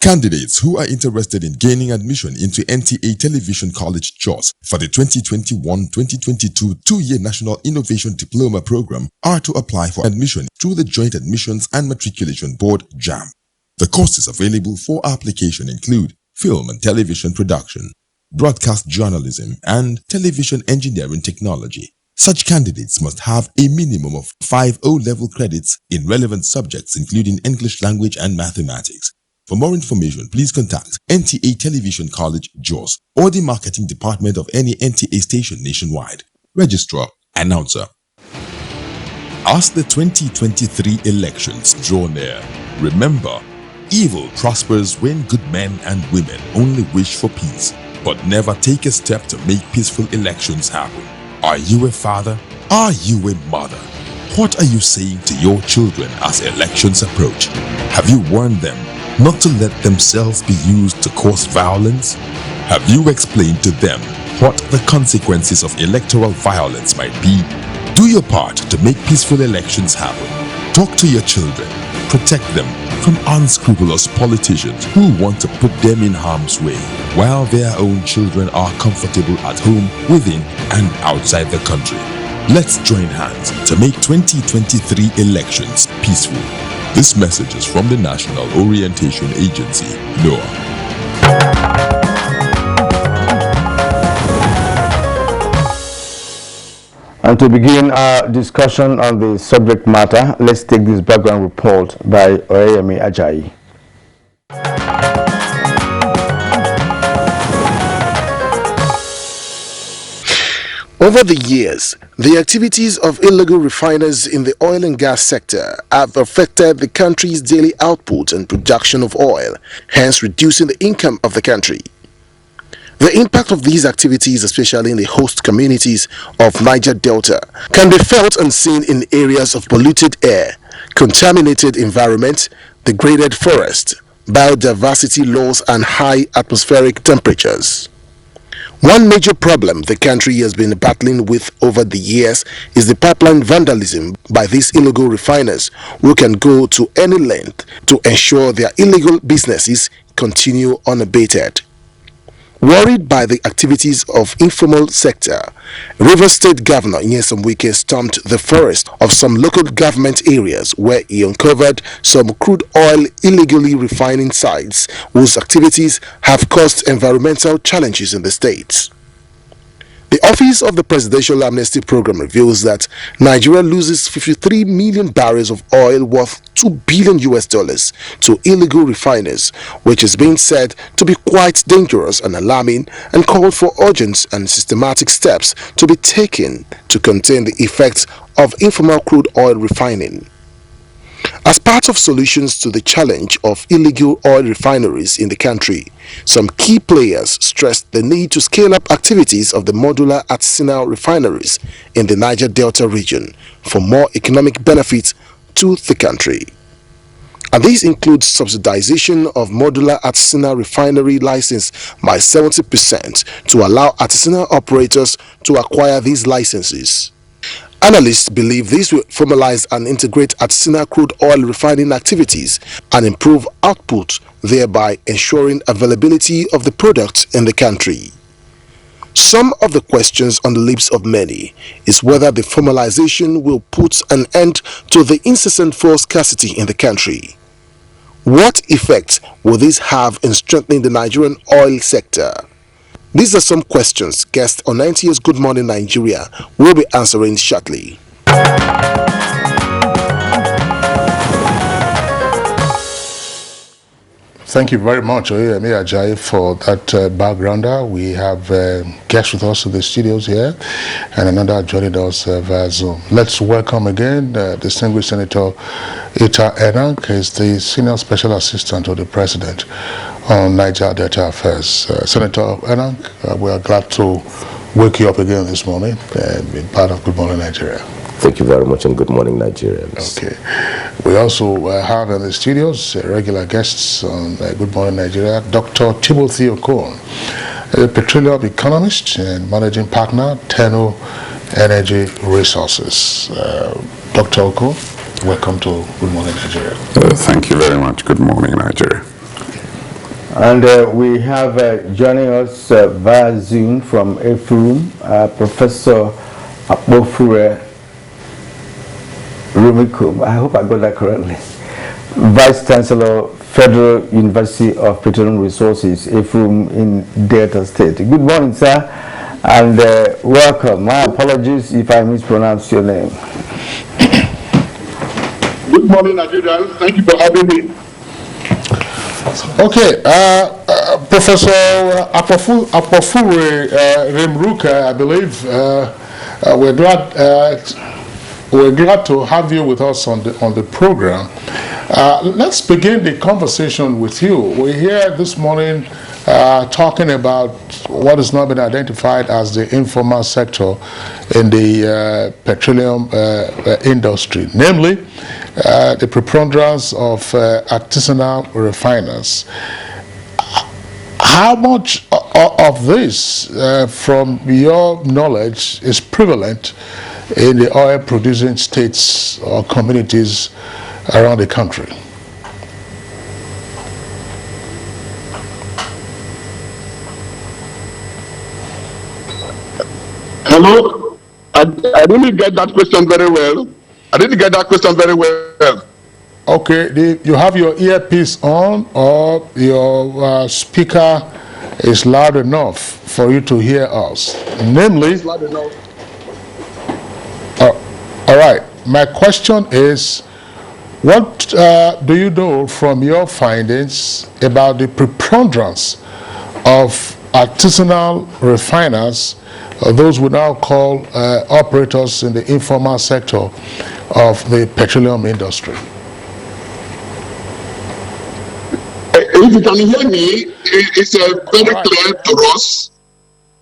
Candidates who are interested in gaining admission into NTA Television College Jos for the 2021-2022 two-year National Innovation Diploma Program are to apply for admission through the Joint Admissions and Matriculation Board, JAM. The courses available for application include film and television production, broadcast journalism, and television engineering technology. Such candidates must have a minimum of 5 O-level credits in relevant subjects including English language and mathematics. For more information, please contact NTA Television College, Jos, or the marketing department of any NTA station nationwide. Registrar, Announcer. As the 2023 elections draw near, remember, evil prospers when good men and women only wish for peace, but never take a step to make peaceful elections happen. Are you a father? Are you a mother? What are you saying to your children as elections approach? Have you warned them not to let themselves be used to cause violence? Have you explained to them what the consequences of electoral violence might be? Do your part to make peaceful elections happen. Talk to your children. Protect them from unscrupulous politicians who want to put them in harm's way, while their own children are comfortable at home, within, and outside the country. Let's join hands to make 2023 elections peaceful. This message is from the National Orientation Agency, NOAA. And to begin our discussion on the subject matter, let's take this background report by Oyemi Ajayi. Over the years, the activities of illegal refiners in the oil and gas sector have affected the country's daily output and production of oil, hence reducing the income of the country. The impact of these activities, especially in the host communities of Niger Delta, can be felt and seen in areas of polluted air, contaminated environment, degraded forest, biodiversity loss and high atmospheric temperatures. One major problem the country has been battling with over the years is the pipeline vandalism by these illegal refiners who can go to any length to ensure their illegal businesses continue unabated. Worried by the activities of informal sector, Rivers State Governor Nyesom Wike stormed the forest of some local government areas where he uncovered some crude oil illegally refining sites whose activities have caused environmental challenges in the state. The Office of the Presidential Amnesty Program reveals that Nigeria loses 53 million barrels of oil worth $2 billion to illegal refiners, which is being said to be quite dangerous and alarming, and called for urgent and systematic steps to be taken to contain the effects of informal crude oil refining. As part of solutions to the challenge of illegal oil refineries in the country, some key players stressed the need to scale up activities of the Modular Artisanal Refineries in the Niger Delta region for more economic benefit to the country. And these include subsidization of Modular Artisanal Refinery license by 70% to allow artisanal operators to acquire these licenses. Analysts believe this will formalize and integrate artisanal crude oil refining activities and improve output, thereby ensuring availability of the product in the country. Some of the questions on the lips of many is whether the formalization will put an end to the incessant fuel scarcity in the country. What effect will this have in strengthening the Nigerian oil sector? These are some questions guests on NTA's Good Morning Nigeria will be answering shortly. Thank you very much, Oyemi Ajayi, for that backgrounder. We have guests with us in the studios here and another joining us via Zoom. Let's welcome again distinguished Senator Ita Enang. He's the Senior Special Assistant to the President on Niger Delta Affairs. Senator Enang, we are glad to wake you up again this morning and be part of Good Morning Nigeria. Thank you very much and good morning, Nigerians. Okay. We also have in the studios regular guests on Good Morning Nigeria, Dr. Timothy Okon, a petroleum economist and managing partner, Tenno Energy Resources. Dr. Okon, welcome to Good Morning Nigeria. Thank you very much. Good morning, Nigeria. And we have joining us via Zoom from Informal, Professor Akpofure Rumikum, I hope I got that correctly, Vice Chancellor, Federal University of Petroleum Resources, Informal in Delta State. Good morning, sir, and welcome. My apologies if I mispronounce your name. Good morning, Nigeria. Thank you for having me. Okay, Professor Akpofure Remruka, I believe we're glad to have you with us on the program. Let's begin the conversation with you. We're here this morning talking about what has now been identified as the informal sector in the petroleum industry, namely the preponderance of artisanal refiners. How much of this, from your knowledge, is prevalent in the oil producing states or communities around the country? Hello? I didn't get that question very well. Okay, you have your earpiece on, or your speaker is loud enough for you to hear us. Namely, It's loud enough. all right, my question is, what do you know from your findings about the preponderance of artisanal refiners, those we now call operators in the informal sector of the petroleum industry? If you can hear me, it's very clear to us.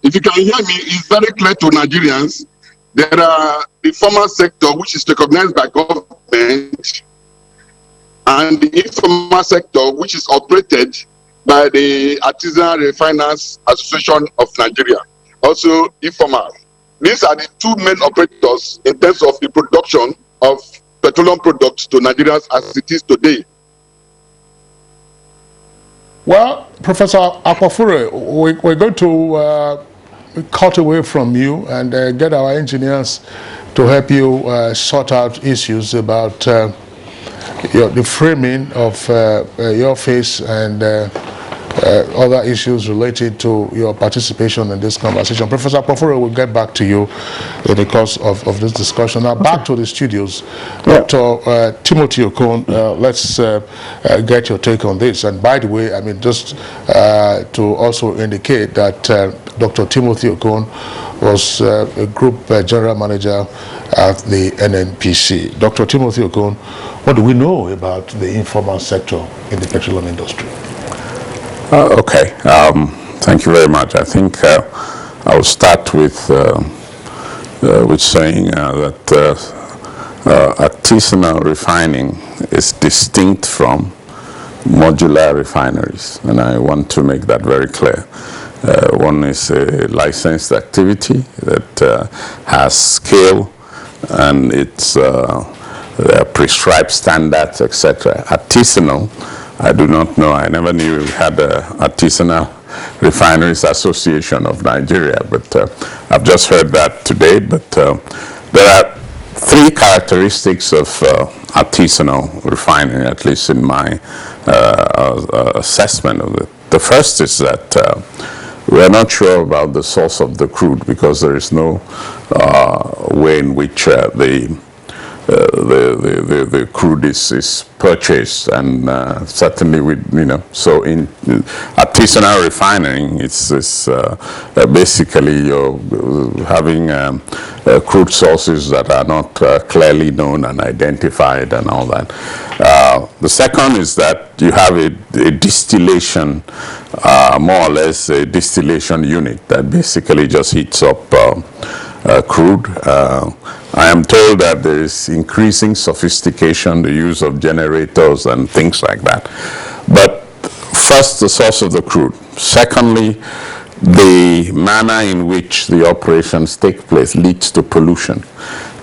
If you can hear me, it's very clear to Nigerians. There are the formal sector, which is recognized by government, and the informal sector, which is operated by the Artisanal Refiners Association of Nigeria, also informal. These are the two main operators in terms of the production of petroleum products to Nigerians as it is today. Well, Professor Akpofure, we're going to cut away from you and get our engineers to help you sort out issues about the framing of your face and other issues related to your participation in this conversation. Professor Akpofure, we'll get back to you in the course of this discussion. Now back to the studios. Dr. Timothy Okon, let's get your take on this. And by the way, I mean, just to also indicate that Dr. Timothy Okon was a group general manager at the NNPC. Dr. Timothy Okon, what do we know about the informal sector in the petroleum industry? Okay, thank you very much. I think I'll start with saying that artisanal refining is distinct from modular refineries, and I want to make that very clear. One is a licensed activity that has scale and it's prescribed standards, etc. Artisanal, I do not know. I never knew we had the Artisanal Refineries Association of Nigeria, but I've just heard that today. But there are three characteristics of artisanal refining, at least in my assessment of it. The first is that we're not sure about the source of the crude because there is no way in which the crude is purchased, and certainly so in artisanal refining, it's basically you're having crude sources that are not clearly known and identified and all that. The second is that you have a distillation, more or less a distillation unit that basically just heats up crude. I am told that there is increasing sophistication, the use of generators and things like that. But first, the source of the crude. Secondly, the manner in which the operations take place leads to pollution.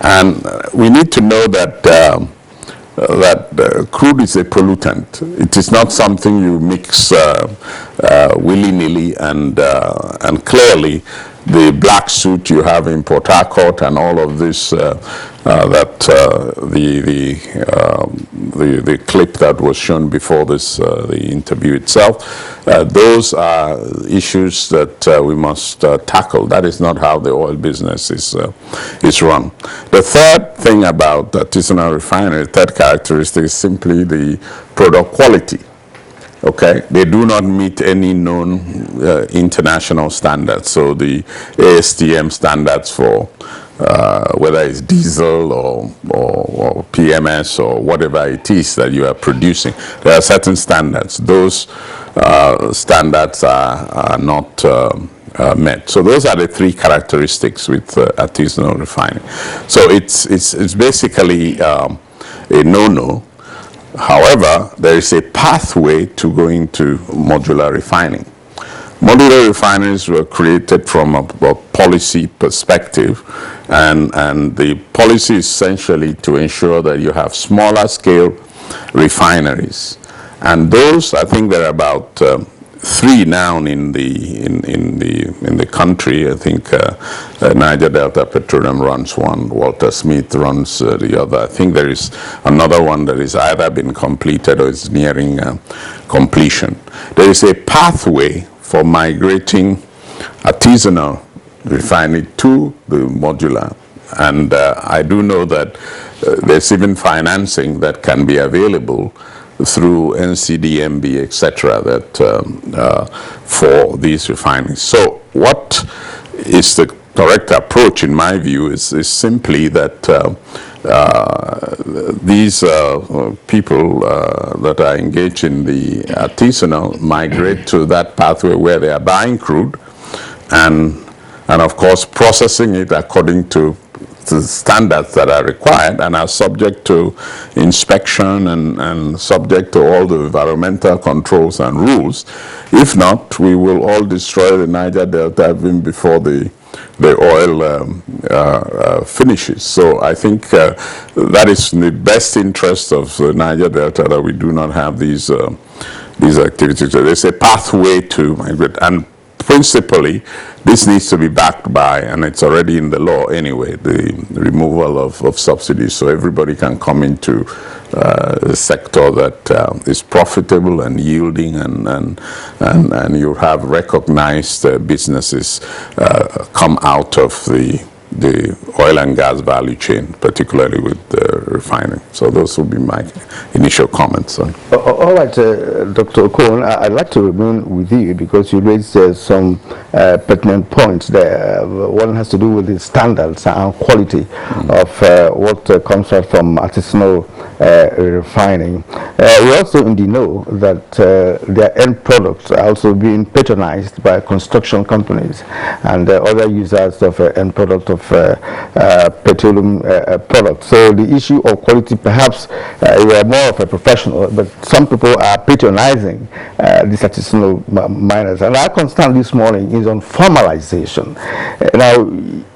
And we need to know that crude is a pollutant. It is not something you mix willy-nilly, and clearly the black suit you have in Port Harcourt and all of this, the clip that was shown before this, the interview itself, those are issues that we must tackle. That is not how the oil business is run. The third thing about artisanal refinery, third characteristic, is simply the product quality. Okay, they do not meet any known international standards. So the ASTM standards for whether it's diesel or PMS or whatever it is that you are producing, there are certain standards. Those standards are not met. So those are the three characteristics with artisanal refining. So it's basically a no-no. However, there is a pathway to going to modular refining. Modular refineries were created from a policy perspective, and the policy is essentially to ensure that you have smaller scale refineries. And those, I think there are about three now in the country. I think Niger Delta Petroleum runs one, Walter Smith runs the other. I think there is another one that is either been completed or is nearing completion. There is a pathway for migrating artisanal refinery to the modular, and I do know that there's even financing that can be available through NCDMB, etc., that for these refineries. So what is the correct approach, in my view, is simply that these people that are engaged in the artisanal migrate to that pathway where they are buying crude and of course processing it according to the standards that are required and are subject to inspection and subject to all the environmental controls and rules. If not, we will all destroy the Niger Delta even before the oil finishes. So I think that is in the best interest of the Niger Delta that we do not have these activities. So there's a pathway to migrate, and principally this needs to be backed by, and it's already in the law anyway, the removal of subsidies, so everybody can come into a sector that is profitable and yielding, and you have recognized businesses come out of the oil and gas value chain, particularly with refining. So those would be my initial comments on. All right, Dr. Okon, I'd like to remain with you because you raised some pertinent points there. One has to do with the standards and quality of what comes out from artisanal refining. We also indeed know that their end products are also being patronized by construction companies and other users of end product of petroleum products. So the issue of quality, perhaps you are more of a professional, but some people are patronizing these artisanal miners. And our concern this morning is on formalization. Now,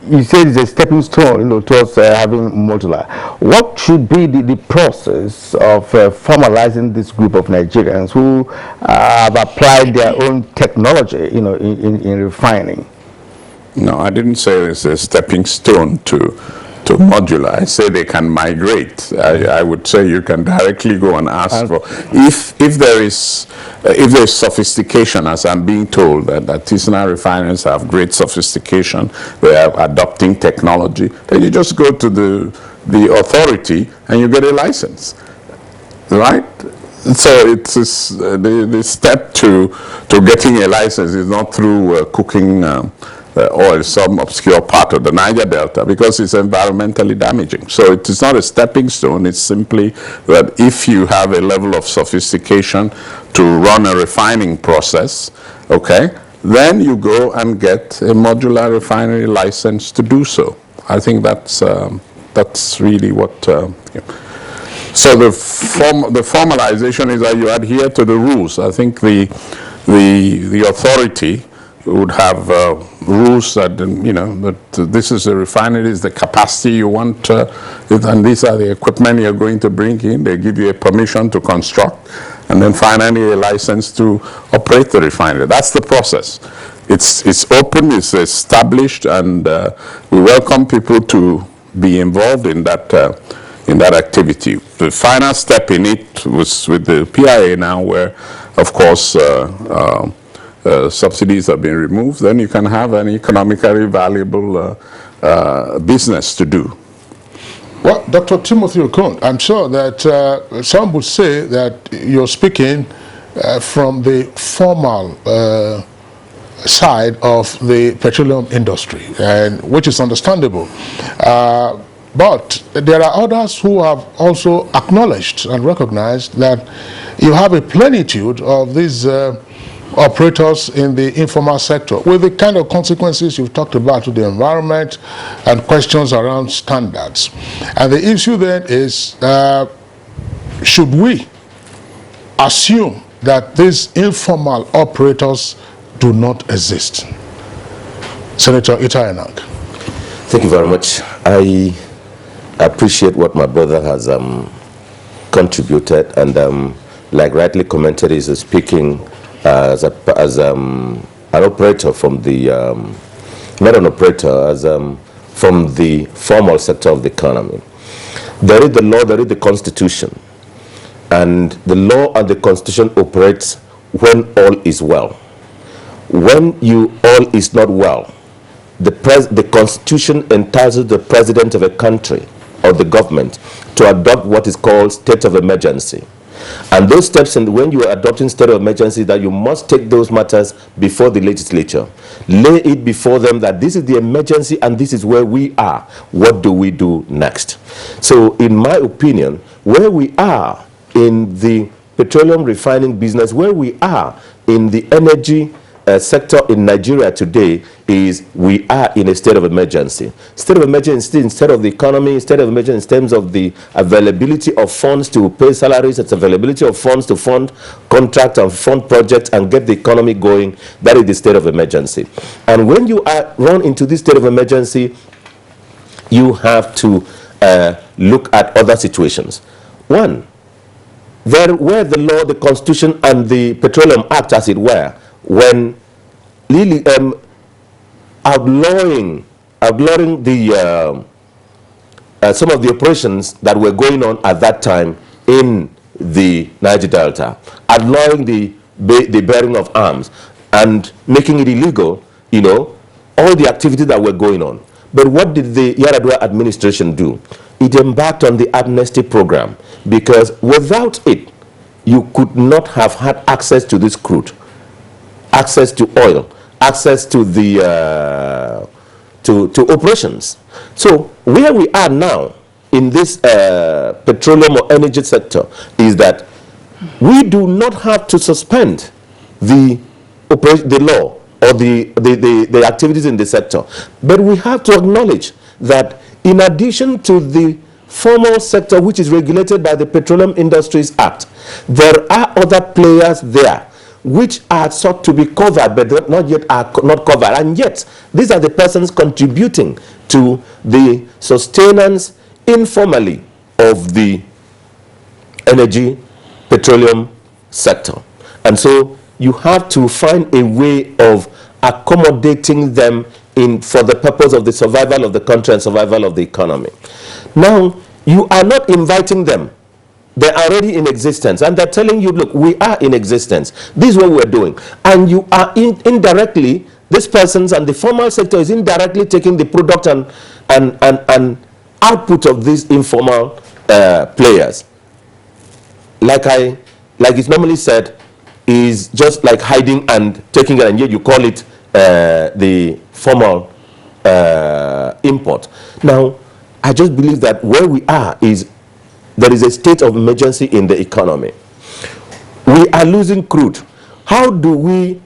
you said it's a stepping stone, towards having modular. What should be the process of formalizing this group of Nigerians who have applied their own technology, in refining? No, I didn't say it's a stepping stone to modular. I say they can migrate. I would say you can directly go and ask for, if there is sophistication, as I'm being told that artisanal refineries have great sophistication, they are adopting technology, then you just go to the authority and you get a license, right? So it's the step to getting a license is not through cooking oil, some obscure part of the Niger Delta, because it's environmentally damaging. So it is not a stepping stone. It's simply that if you have a level of sophistication to run a refining process, okay, then you go and get a modular refinery license to do so. I think that's really what. So the formalization is that you adhere to the rules. I think the authority would have rules that, that this is the refinery, this is the capacity you want, and these are the equipment you're going to bring in. They give you a permission to construct, and then finally a license to operate the refinery. That's the process. It's open, it's established, and we welcome people to be involved in that activity. The final step in it was with the PIA now, where, of course, subsidies have been removed. Then you can have an economically valuable business to do. Well, Dr. Timothy Okon, I'm sure that some would say that you're speaking from the formal side of the petroleum industry, and which is understandable. But there are others who have also acknowledged and recognized that you have a plenitude of these operators in the informal sector with the kind of consequences you've talked about to the environment and questions around standards. And the issue then is, should we assume that these informal operators do not exist? Senator Itayanak. Thank you very much. I appreciate what my brother has contributed, and like rightly commented, is speaking as an operator from the, not an operator, as from the formal sector of the economy. There is the law, there is the constitution, and the law and the constitution operates when all is well. When all is not well, the constitution entitles the president of a country or the government to adopt what is called state of emergency. And those steps, and when you are adopting state of emergency, that you must take those matters before the legislature. Lay it before them that this is the emergency and this is where we are. What do we do next? So in my opinion, where we are in the petroleum refining business, where we are in the energy sector in Nigeria today, is we are in a state of emergency. State of emergency instead of the economy, state of emergency in terms of the availability of funds to pay salaries, it's availability of funds to fund contract and fund projects and get the economy going. That is the state of emergency. And when you are run into this state of emergency, you have to look at other situations. One, where the law, the Constitution, and the Petroleum Act, as it were, when really outlawing the some of the operations that were going on at that time in the Niger Delta, outlawing the bearing of arms and making it illegal, you know, all the activities that were going on. But what did the Yar'Adua administration do? It embarked on the amnesty program, because without it, you could not have had access to this crude, access to oil, access to the to operations. So where we are now in this petroleum or energy sector is that we do not have to suspend the law or the activities in the sector, but we have to acknowledge that in addition to the formal sector, which is regulated by the Petroleum Industries Act, there are other players there which are sought to be covered, but not yet are not covered. And yet, these are the persons contributing to the sustenance informally of the energy petroleum sector. And so you have to find a way of accommodating them for the purpose of the survival of the country and survival of the economy. Now, you are not inviting them. They're already in existence, and they're telling you, look, we are in existence. This is what we're doing. And you are indirectly, this persons and the formal sector is indirectly taking the product and output of these informal players. Like it's normally said, is just like hiding and taking it, and yet you call it the formal import. Now, I just believe that where we are is there is a state of emergency in the economy. We are losing crude. How do we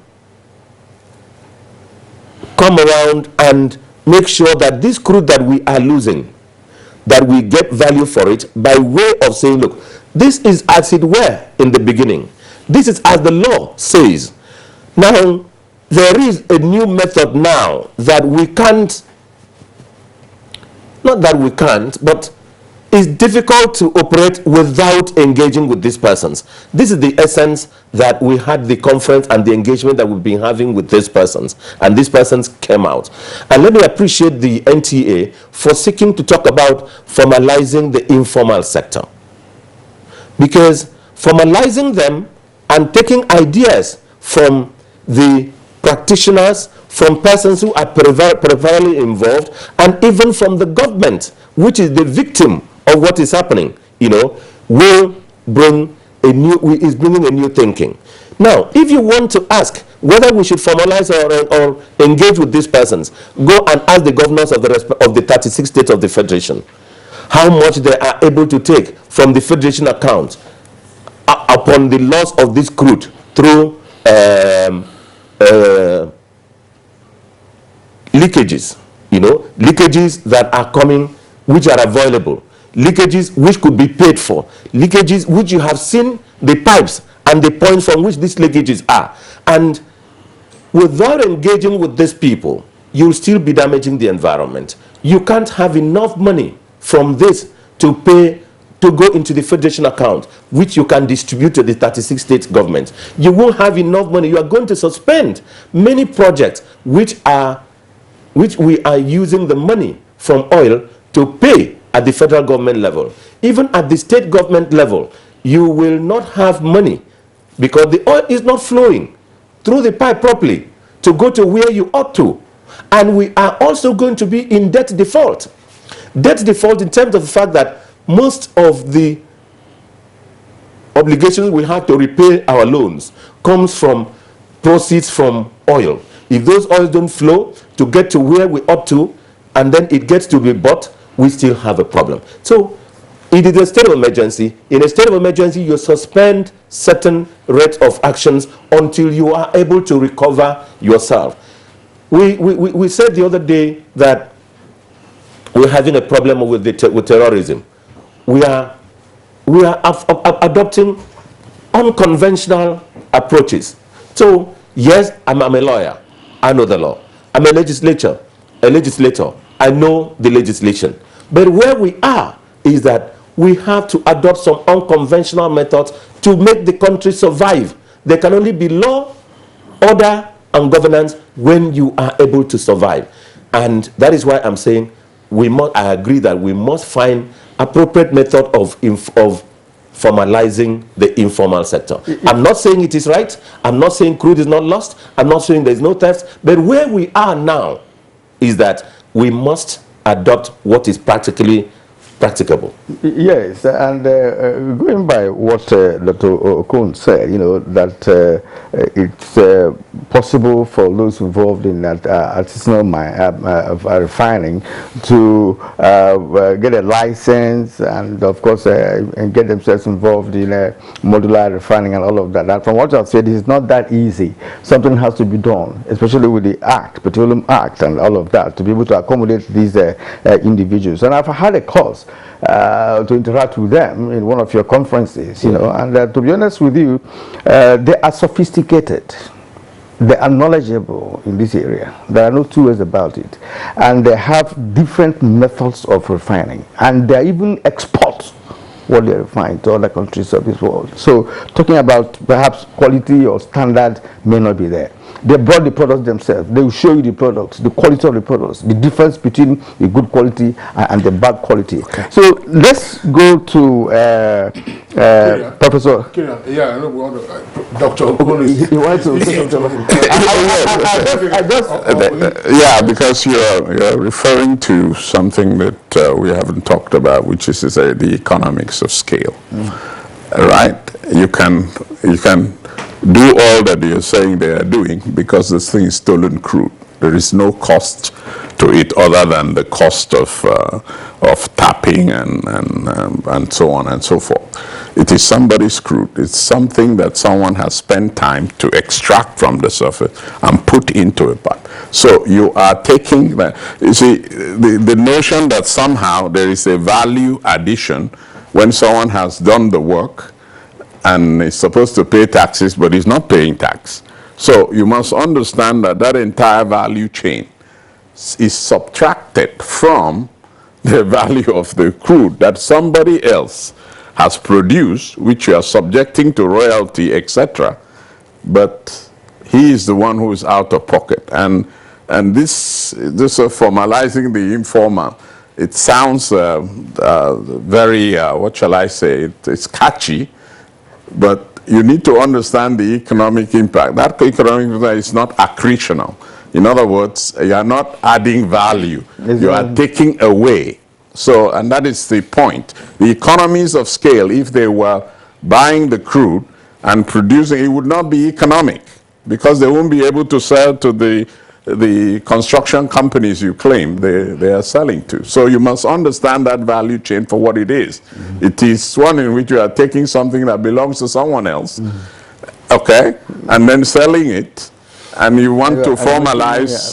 come around and make sure that this crude that we are losing, that we get value for it by way of saying, look, this is as it were in the beginning. This is as the law says. Now, there is a new method now that we can't, not that we can't, but it's difficult to operate without engaging with these persons. This is the essence that we had the conference and the engagement that we've been having with these persons. And these persons came out. And let me appreciate the NTA for seeking to talk about formalizing the informal sector. Because formalizing them and taking ideas from the practitioners, from persons who are primarily involved, and even from the government, which is the victim of what is happening, you know, will bring is bringing a new thinking. Now, if you want to ask whether we should formalize or engage with these persons, go and ask the governors of the 36 states of the Federation how much they are able to take from the Federation account upon the loss of this crude through leakages, you know, leakages that are coming, which are available, leakages which could be paid for, leakages which you have seen the pipes and the points from which these leakages are. And without engaging with these people, you'll still be damaging the environment. You can't have enough money from this to pay, to go into the Federation account, which you can distribute to the 36 state governments. You won't have enough money. You are going to suspend many projects which we are using the money from oil to pay at the federal government level. Even at the state government level, you will not have money because the oil is not flowing through the pipe properly to go to where you ought to. And we are also going to be in debt default. Debt default in terms of the fact that most of the obligations we have to repay our loans comes from proceeds from oil. If those oils don't flow to get to where we ought to, and then it gets to be bought, we still have a problem. So it is a state of emergency. In a state of emergency, you suspend certain rates of actions until you are able to recover yourself. We said the other day that we're having a problem with terrorism. We are adopting unconventional approaches. So yes, I'm a lawyer. I know the law. I'm a legislator. I know the legislation. But where we are is that we have to adopt some unconventional methods to make the country survive. There can only be law, order, and governance when you are able to survive. And that is why I'm saying I agree that we must find appropriate method of formalizing the informal sector. I'm not saying it is right. I'm not saying crude is not lost. I'm not saying there's no theft. But where we are now is that we must adopt what is practically practicable. Yes, and going by what Dr. Okon said, that it's possible for those involved in that artisanal refining to get a license and, of course, and get themselves involved in modular refining and all of that. And from what I've said, it's not that easy. Something has to be done, especially with the Petroleum Act and all of that, to be able to accommodate these individuals. And I've had a course to interact with them in one of your conferences, and to be honest with you, they are sophisticated, they are knowledgeable in this area. There are no two ways about it, and they have different methods of refining, and they even export what they refine to other countries of this world. So talking about perhaps quality or standard may not be there. They brought the products themselves. They will show you the products, the quality of the products, the difference between the good quality and the bad quality. Okay. So let's go to Professor. Dr. Okon. You want to say something? Yeah, because you're referring to something that we haven't talked about, which is the economics of scale. Right? You can do all that you're saying they are doing because this thing is stolen crude. There is no cost to it other than the cost of tapping and so on and so forth. It is somebody's crude. It's something that someone has spent time to extract from the surface and put into a pot. So you are taking that. You see, the notion that somehow there is a value addition when someone has done the work and is supposed to pay taxes, but is not paying tax. So you must understand that that entire value chain is subtracted from the value of the crude that somebody else has produced, which you are subjecting to royalty, etc. But he is the one who is out of pocket. And this formalizing the informal, it sounds very, what shall I say, it's catchy, but you need to understand the economic impact. That economic impact is not accretional. In other words, you are not adding value. You are taking away. So, and that is the point. The economies of scale, if they were buying the crude and producing, it would not be economic because they won't be able to sell to the construction companies you claim they are selling to. So you must understand that value chain for what it is. It is one in which you are taking something that belongs to someone else, okay, and then selling it, and you want to formalize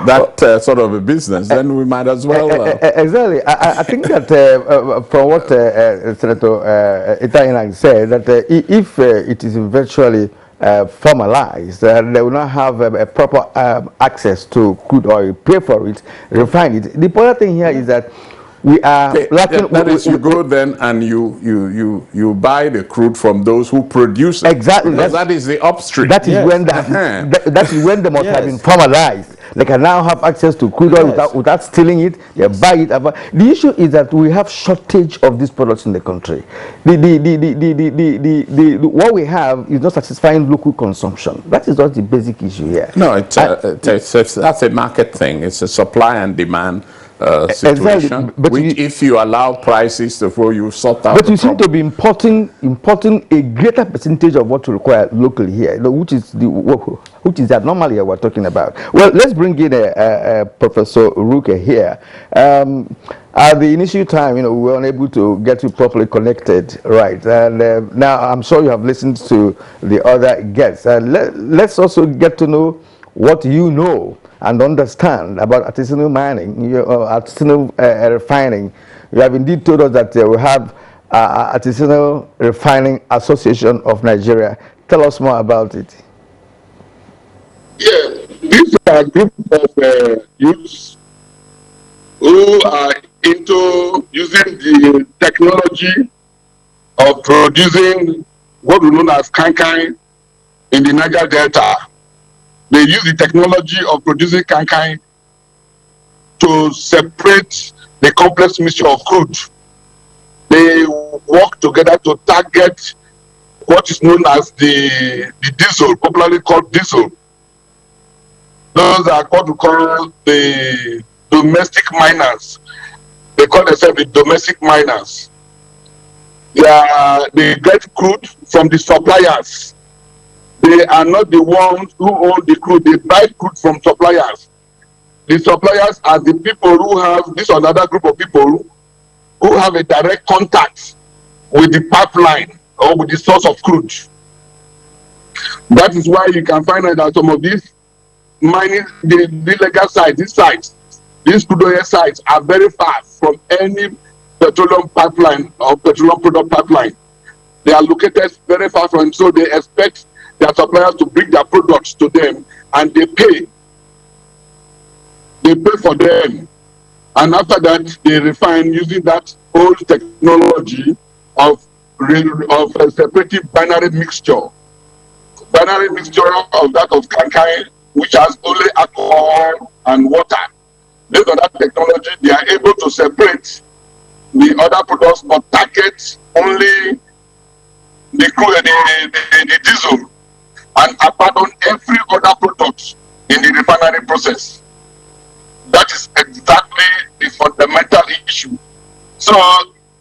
that sort of a business, then we might as well... Exactly. I think that from what Senator Itaina said, that if it is eventually formalized, they will not have a proper access to crude oil, pay for it, refine it. The important thing here is that we are lacking. That is, you go then and you buy the crude from those who produce it. Exactly. That is the upstream. That is when that is when they must have been formalized. They can now have access to crude oil without stealing it. They buy it. The issue is that we have shortage of these products in the country. What we have is not satisfying local consumption. That is not the basic issue here. No, that's a market thing. It's a supply and demand situation, exactly. But which if you allow prices to fall, you sort out but the you seem problem. to be importing a greater percentage of what you require locally here, which is the anomaly we're talking about. Well, let's bring in Professor Uruke here. At the initial time, we were unable to get you properly connected, right? And now I'm sure you have listened to the other guests. Let's also get to know what you know and understand about artisanal mining, artisanal refining. You have indeed told us that we have Artisanal Refining Association of Nigeria. Tell us more about it. Yeah, these are a group of youths who are into using the technology of producing what we know as kankai in the Niger Delta. They use the technology of producing kankai to separate the complex mixture of crude. They work together to target what is known as the diesel, popularly called diesel. Those are what we call the domestic miners. They call themselves the domestic miners. They get crude from the suppliers. They are not the ones who own the crude. They buy crude from suppliers. The suppliers are the people who have, this or another group of people who have a direct contact with the pipeline or with the source of crude. That is why you can find out that some of these mining, the illegal sites, these crude oil sites are very far from any petroleum pipeline or petroleum product pipeline. They are located very far from, so they expect their suppliers to bring their products to them, and they pay. They pay for them, and after that they refine using that old technology of separating binary mixture of that of kankai, which has only alcohol and water. Based on that technology, they are able to separate the other products but target only the crude, the diesel, and abandon every other product in the refinery process. That is exactly the fundamental issue. So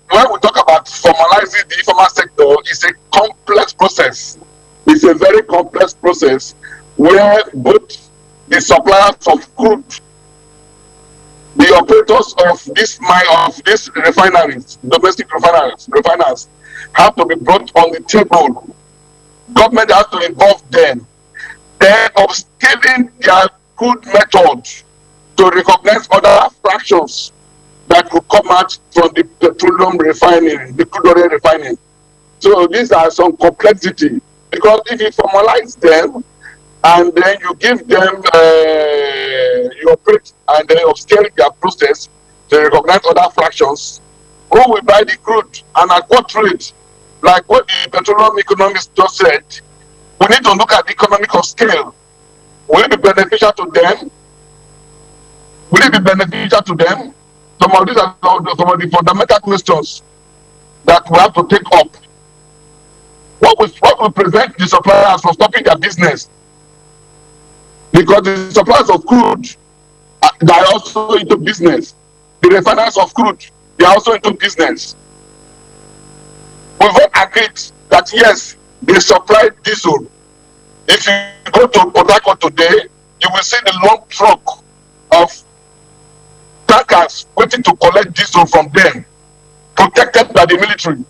when we talk about formalizing the informal sector, it's a complex process. It's a very complex process where both the suppliers of crude, the operators of these refineries, domestic refiners, have to be brought on the table. Government has to involve them. Then upscaling their crude method to recognize other fractions that could come out from the petroleum refining, the crude oil refining. So these are some complexity, because if you formalize them and then you give them, you operate and then upscale their process to recognize other fractions, who will buy the crude and at what rate? Like what the petroleum economists just said, we need to look at the economic of scale. Will it be beneficial to them? Will it be beneficial to them? Some of these are some of the fundamental questions that we have to take up. What will prevent the suppliers from stopping their business? Because the suppliers of crude, they are also into business. The refiners of crude, they are also into business. We've all agreed that yes, they supply diesel. If you go to Port Harcourt today, you will see the long truck of tankers waiting to collect diesel from them, protected by the military.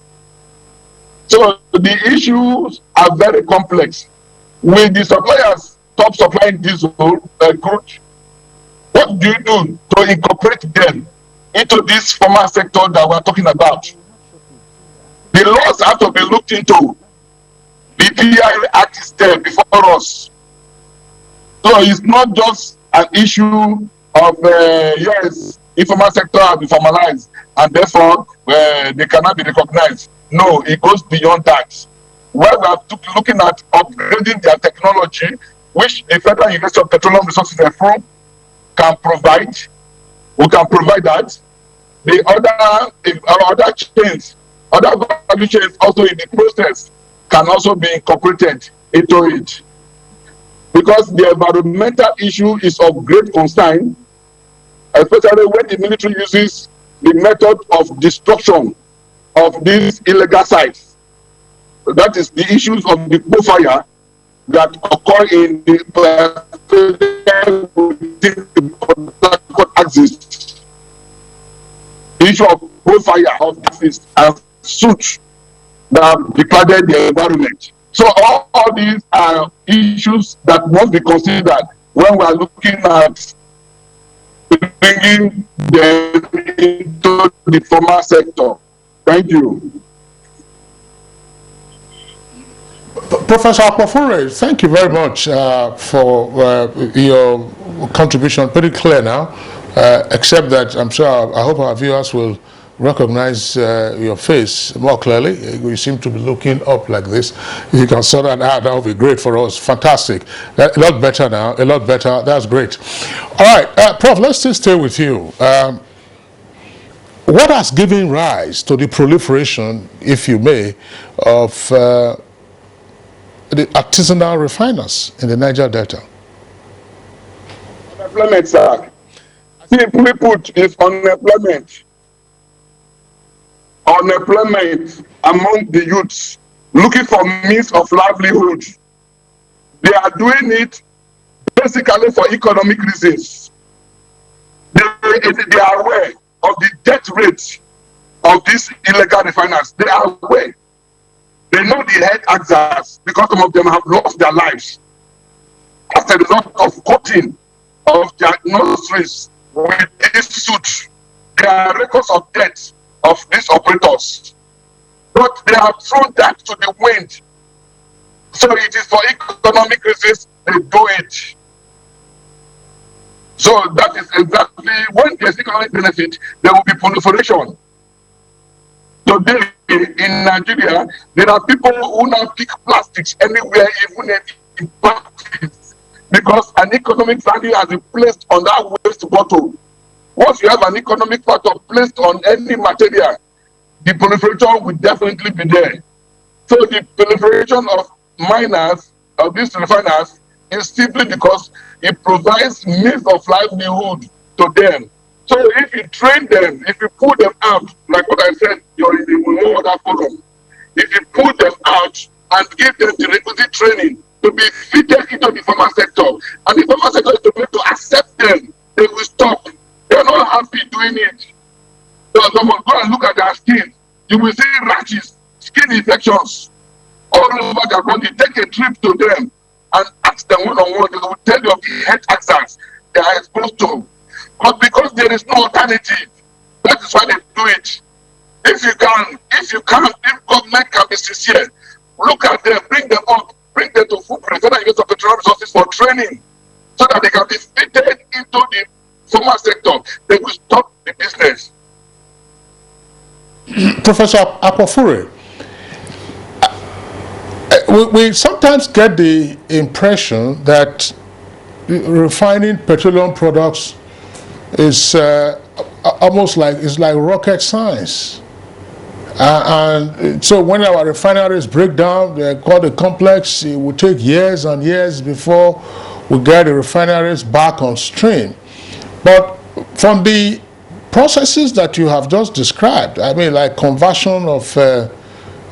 So the issues are very complex. When the suppliers stop supplying diesel crude, what do you do to incorporate them into this formal sector that we're talking about? The laws have to be looked into. The PI Act is there before us. So it's not just an issue of, yes, informal sector has been formalized and therefore they cannot be recognized. No, it goes beyond that. Where we are looking at upgrading their technology, which the Federal University of Petroleum Resources can provide. We can provide that. The other chains, other value chains also in the process can also be incorporated into it. Because the environmental issue is of great concern, especially when the military uses the method of destruction of these illegal sites. That is the issues of the fire that occur in the axis. The issue of fire of this and soot that degraded the environment. So all these are issues that must be considered when we are looking at bringing them into the formal sector. Thank you. Professor Akpofure, thank you very much for your contribution. Pretty clear now, except that I'm sure, I hope our viewers will recognize your face more clearly. You seem to be looking up like this. If you can sort that out, that would be great for us. Fantastic. A lot better now, a lot better. That's great. All right, Prof, let's just stay with you. What has given rise to the proliferation, if you may, of the artisanal refiners in the Niger Delta? Unemployment, sir. Simply put, is unemployment. Unemployment among the youths looking for means of livelihood. They are doing it basically for economic reasons. They are aware of the death rate of these illegal refiners. They are aware. They know the head axes because some of them have lost their lives as a result of cutting of their nostrils with this suit. There are records of death of these operators, but they have thrown that to the wind. So it is for economic reasons they do it. So that is exactly when there's economic benefit, there will be proliferation. Today in Nigeria, there are people who now pick plastics anywhere, even in practice, because an economic value has been placed on that waste bottle. Once you have an economic factor placed on any material, the proliferation will definitely be there. So the proliferation of miners, of these refiners, is simply because it provides means of livelihood to them. So if you train them, if you pull them out, like what I said, you're in the other forum, if you pull them out and give them the requisite training to be fitted into the formal sector, and the formal sector is to be able to accept them, they will stop. They are not happy doing it. So someone go and look at their skin, you will see rashes, skin infections all over their body. Take a trip to them and ask them one-on-one, they will tell you of the head accents they are exposed to. But because there is no alternative, that is why they do it. If government can be sincere, look at them, bring them up, bring them to footprint, so that you get the petroleum resources for training, so that they can be fitted into the formal sector, they will stop the business. Professor Akpofure, we sometimes get the impression that refining petroleum products is almost like rocket science. And so when our refineries break down, they're quite complex. It will take years and years before we get the refineries back on stream. But from the processes that you have just described, I mean, like conversion of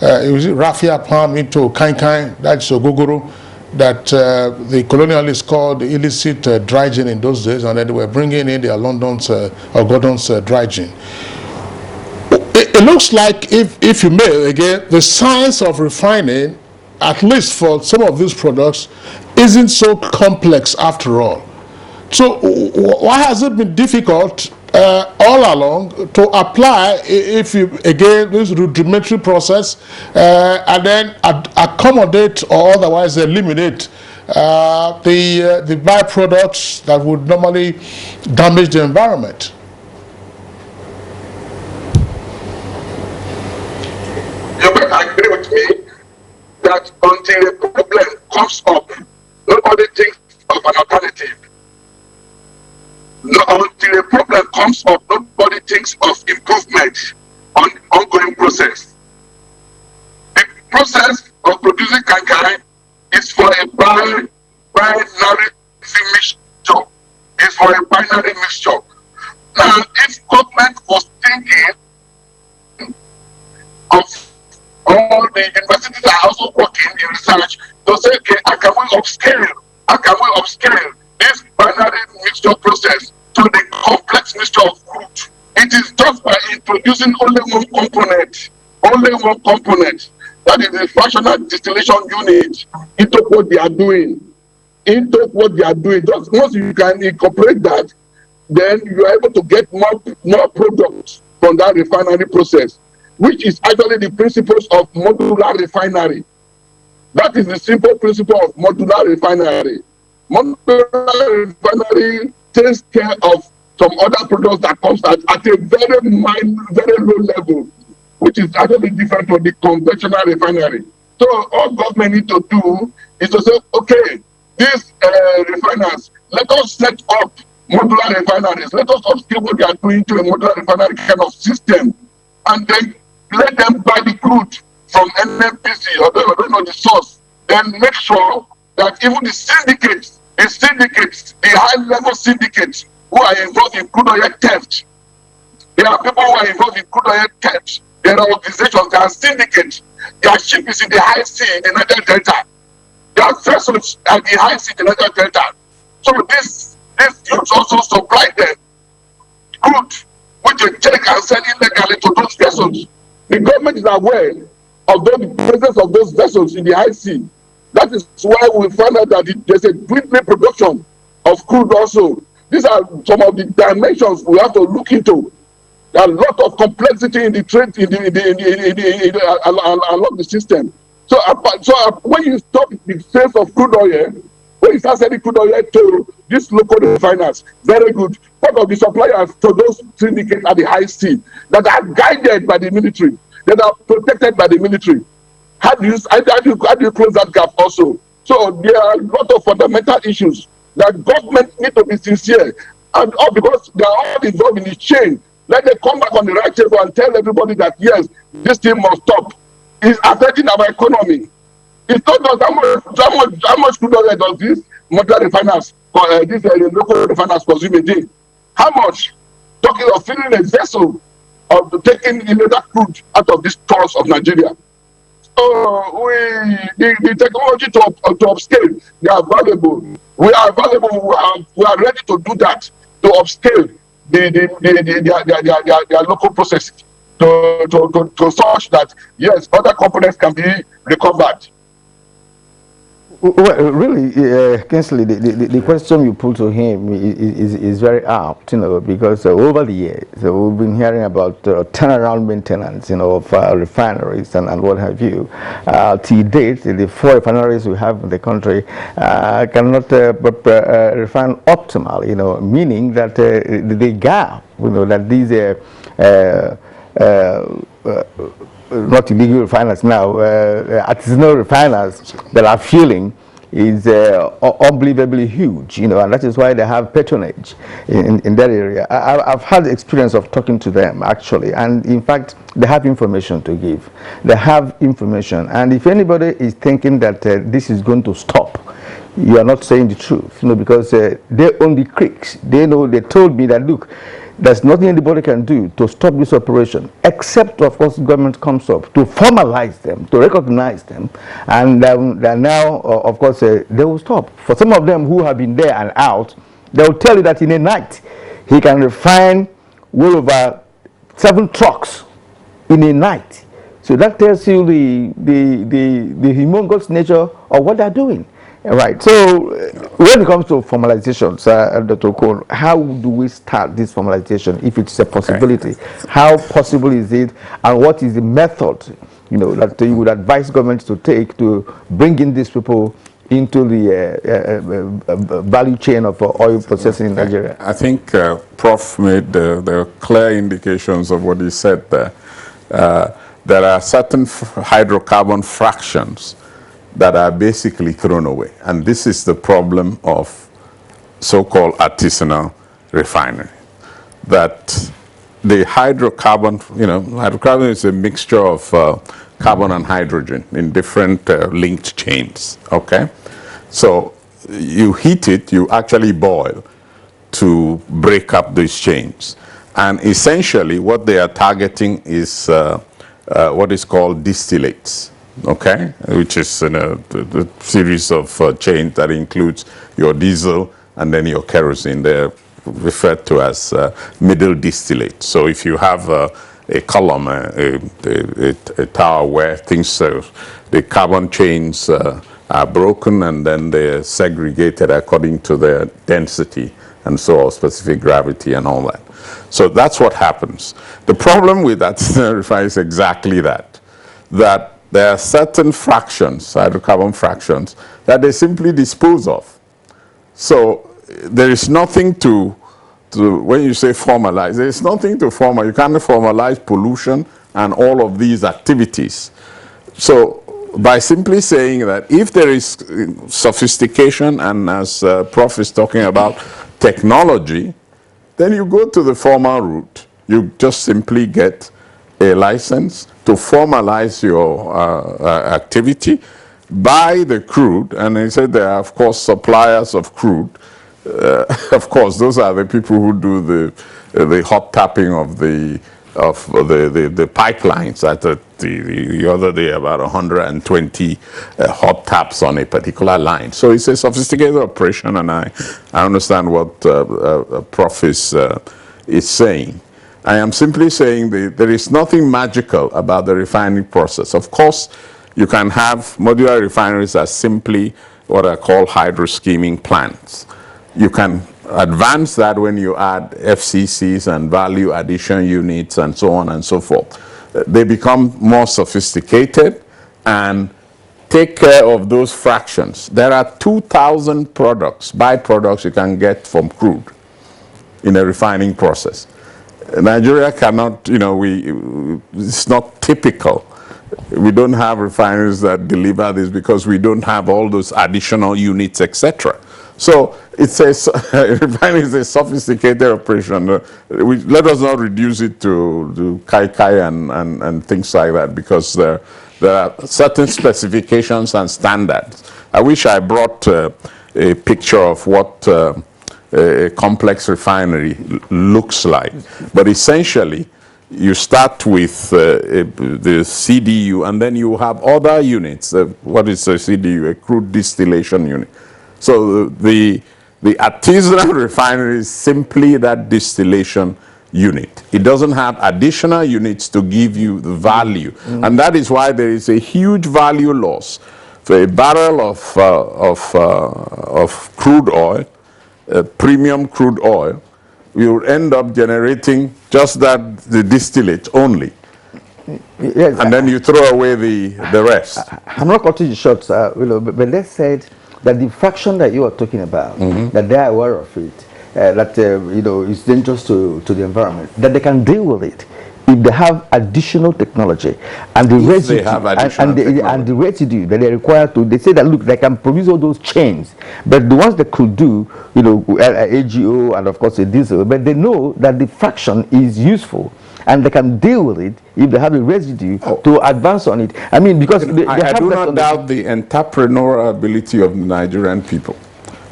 raffia palm into kain, that's ogogoro, that the colonialists called illicit dry gin in those days, and then they were bringing in their London's or Gordon's dry gin. It looks like, if you may, again, the science of refining, at least for some of these products, isn't so complex after all. So why has it been difficult all along to apply, if you, again, this rudimentary process, and then accommodate or otherwise eliminate the byproducts that would normally damage the environment? You may agree with me that until a problem comes up, nobody thinks of an alternative. Until a problem comes up, nobody thinks of improvement on the ongoing process. The process of producing kankai is for a binary mixture. It's for a binary mixture. upscale? How can we upscale this binary mixture process to the complex mixture of crude? It is just by introducing only one component, that is the fractional distillation unit, into what they are doing. Just once you can incorporate that, then you are able to get more products from that refinery process, which is actually the principles of modular refinery. That is the simple principle of modular refinery. Modular refinery takes care of some other products that comes at a very low level, which is actually different from the conventional refinery. So all government need to do is to say, okay, these refiners, let us set up modular refineries. Let us upscale what they are doing to a modular refinery kind of system, and then let them buy the crude from NMPC or the source. Then make sure that even the syndicates, the high-level syndicates who are involved in crude oil theft, there are people who are involved in crude oil theft. There are organizations, there are syndicates. Their ship is in the high sea in the Niger Delta. There are vessels at the high sea in the Niger Delta. So this groups also supply them crude, which they take and sell illegally to those vessels. The government is aware of the presence of those vessels in the high sea. That is why we find out that there's a dwindling production of crude also. These are some of the dimensions we have to look into. There are a lot of complexity in the trade along the system. So when you stop the sales of crude oil, when you start selling crude oil to these local refiners, very good. Part of the suppliers to those syndicates at the high sea that are guided by the military, that are protected by the military. How do you close that gap also? So there are a lot of fundamental issues that government need to be sincere, and all because they are all involved in the chain. Let them come back on the right table and tell everybody that yes, this thing must stop. It's affecting our economy. It's not just how much crude oil does this modular refiners, these local refiners consume a day. How much? Talking of filling a vessel of taking illegal crude out of these stores of Nigeria. So the technology to upscale, they are valuable. We are available. We are ready to do that, to upscale their local processes to such that yes, other components can be recovered. Well, really, Kingsley, the question you put to him is very apt, because over the years we've been hearing about turnaround maintenance, of refineries and what have you. To date, the 4 refineries we have in the country cannot refine optimal, meaning that the gap, that these not illegal refiners now, artisanal refiners that are fueling is unbelievably huge, and that is why they have patronage in that area. I've had the experience of talking to them actually, and in fact they have information to give. They have information, and if anybody is thinking that this is going to stop, you are not saying the truth, because they own the creeks. They told me that, look, there's nothing anybody can do to stop this operation, except, of course, government comes up to formalize them, to recognize them, and now, of course, they will stop. For some of them who have been there and out, they will tell you that in a night, he can refine well over 7 trucks in a night. So that tells you the humongous nature of what they're doing. Right. So when it comes to formalization, Dr. Okon, how do we start this formalization if it's a possibility? Okay. How possible is it, and what is the method, that you would advise governments to take to bring in these people into the value chain of oil processing in Nigeria? I think Prof made the clear indications of what he said there. There are certain hydrocarbon fractions that are basically thrown away. And this is the problem of so-called artisanal refinery. That the hydrocarbon, hydrocarbon is a mixture of carbon and hydrogen in different linked chains, okay? So you heat it, you actually boil to break up these chains. And essentially what they are targeting is what is called distillates. okay, which is the series of chains that includes your diesel and then your kerosene. They're referred to as middle distillate. So if you have a column, a tower where things, the carbon chains are broken and then they're segregated according to their density and so on, specific gravity and all that. So that's what happens. The problem with artisanal refinery is exactly that there are certain fractions, hydrocarbon fractions, that they simply dispose of. So there is nothing to when you say formalize, there is nothing to formalize. You can't formalize pollution and all of these activities. So by simply saying that if there is sophistication, and as Prof is talking about technology, then you go to the formal route. You just simply get a license to formalize your activity, buy the crude, and he said there are, of course, suppliers of crude. Of course, those are the people who do the hot tapping of the pipelines. At the other day, about 120 hot taps on a particular line. So it's a sophisticated operation, and I understand what Prof is saying. I am simply saying there is nothing magical about the refining process. Of course, you can have modular refineries as simply what are called hydroskimming plants. You can advance that when you add FCCs and value addition units and so on and so forth. They become more sophisticated and take care of those fractions. There are 2,000 products, byproducts you can get from crude in a refining process. Nigeria cannot, it's not typical. We don't have refineries that deliver this because we don't have all those additional units, etc. So it's refining is a sophisticated operation. Let us not reduce it to kai and things like that, because there are certain specifications and standards. I wish I brought a picture of what a complex refinery looks like. But essentially, you start with the CDU, and then you have other units. What is a CDU? A crude distillation unit. So the artisanal refinery is simply that distillation unit. It doesn't have additional units to give you the value. And that is why there is a huge value loss. For a barrel of crude oil, premium crude oil, we will end up generating just the distillate only. Yes, and then you throw away the rest. I'm not cutting you short, but let's say that the fraction that you are talking about, that they are aware of it, that is dangerous to the environment, that they can deal with it if they have additional technology and the residue and the residue that they require to. They say that look, they can produce all those chains, but the ones that could do, AGO and of course a diesel, but they know that the fraction is useful. And they can deal with it if they have a residue to advance on it. I mean, because I do not doubt the entrepreneurial ability of the Nigerian people.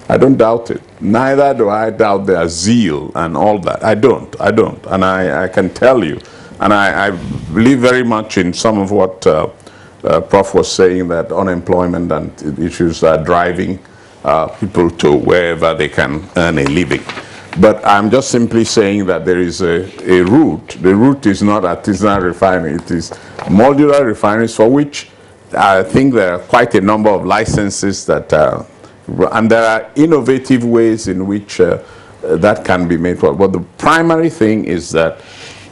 I don't doubt it. Neither do I doubt their zeal and all that. I don't. And I can tell you, and I believe very much in some of what Prof was saying, that unemployment and issues are driving people to wherever they can earn a living. But I'm just simply saying that there is a route. The route is not artisanal refinery. It is modular refineries, for which I think there are quite a number of licenses that and there are innovative ways in which that can be made. But the primary thing is that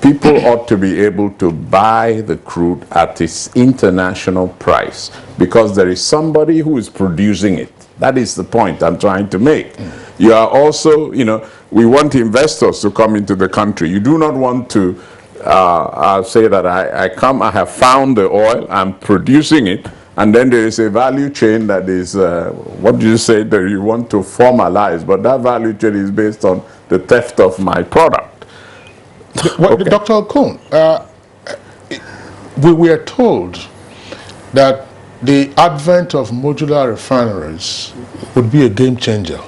people ought to be able to buy the crude at its international price, because there is somebody who is producing it. That is the point I'm trying to make. You are also, we want investors to come into the country. You do not want to say that I have found the oil, I'm producing it, and then there is a value chain that is, what do you say, that you want to formalize, but that value chain is based on the theft of my product. Okay. Dr. Okon, we are told that the advent of modular refineries would be a game changer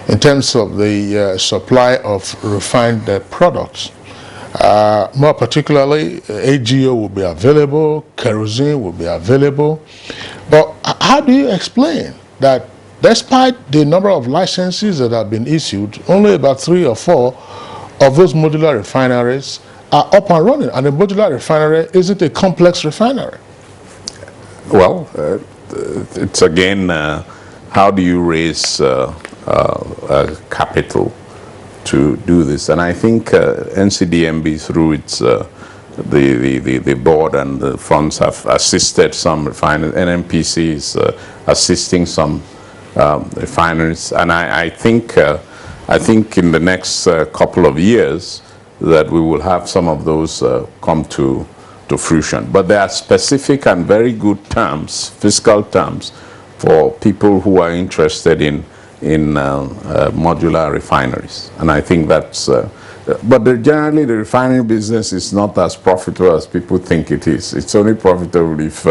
in terms of the supply of refined products. More particularly, AGO will be available, kerosene will be available. But how do you explain that despite the number of licenses that have been issued, only about 3 or 4 of those modular refineries are up and running, and a modular refinery isn't a complex refinery? Well, it's again, how do you raise capital to do this? And I think NCDMB, through its the board and the funds, have assisted some refineries. NNPC is assisting some refineries, and I think in the next couple of years that we will have some of those come to fruition. But there are specific and very good terms, fiscal terms, for people who are interested in modular refineries. And I think that's, but generally the refining business is not as profitable as people think it is. It's only profitable if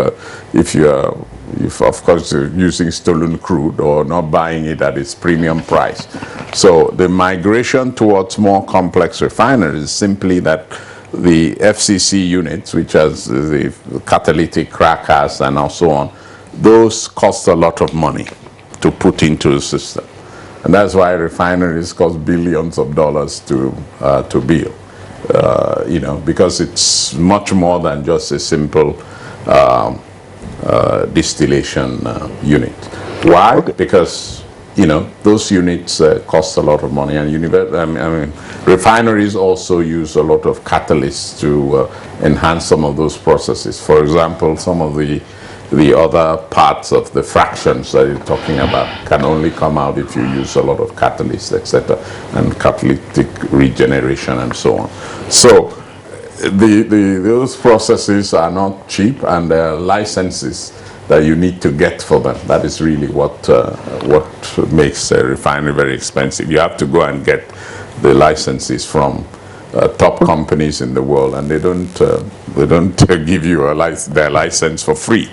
of course you're using stolen crude or not buying it at its premium price. So the migration towards more complex refineries is simply that the FCC units, which has the catalytic crackers and so on, those cost a lot of money to put into the system. And that's why refineries cost billions of dollars to build, because it's much more than just a simple distillation unit. Why? Okay. Because those units cost a lot of money, and refineries also use a lot of catalysts to enhance some of those processes. For example, some of the other parts of the fractions that you're talking about can only come out if you use a lot of catalysts, etc., and catalytic regeneration and so on. So those processes are not cheap, and there are licenses that you need to get for them. That is really what makes a refinery very expensive. You have to go and get the licenses from top companies in the world, and they don't give you their license for free.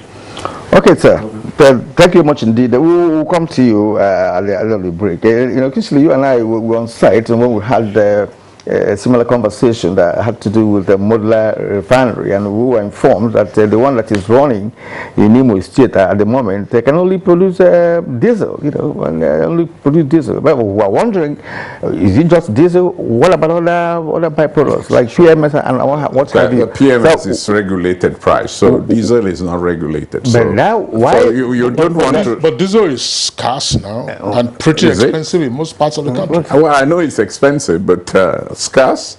Okay, sir. Thank you much indeed. We'll come to you at the end of the break. Kingsley, you and I were on site when we had a similar conversation that had to do with the modular refinery, and we were informed that the one that is running in Imo State at the moment, they can only produce diesel, and only produce diesel. But we are wondering, is it just diesel? What about other byproducts like PMS and what have you? The PMS is regulated price, so diesel is not regulated. But so, now, why? So you don't want to. But diesel is scarce now and pretty expensive in most parts of the country. Well, I know it's expensive, but scarce?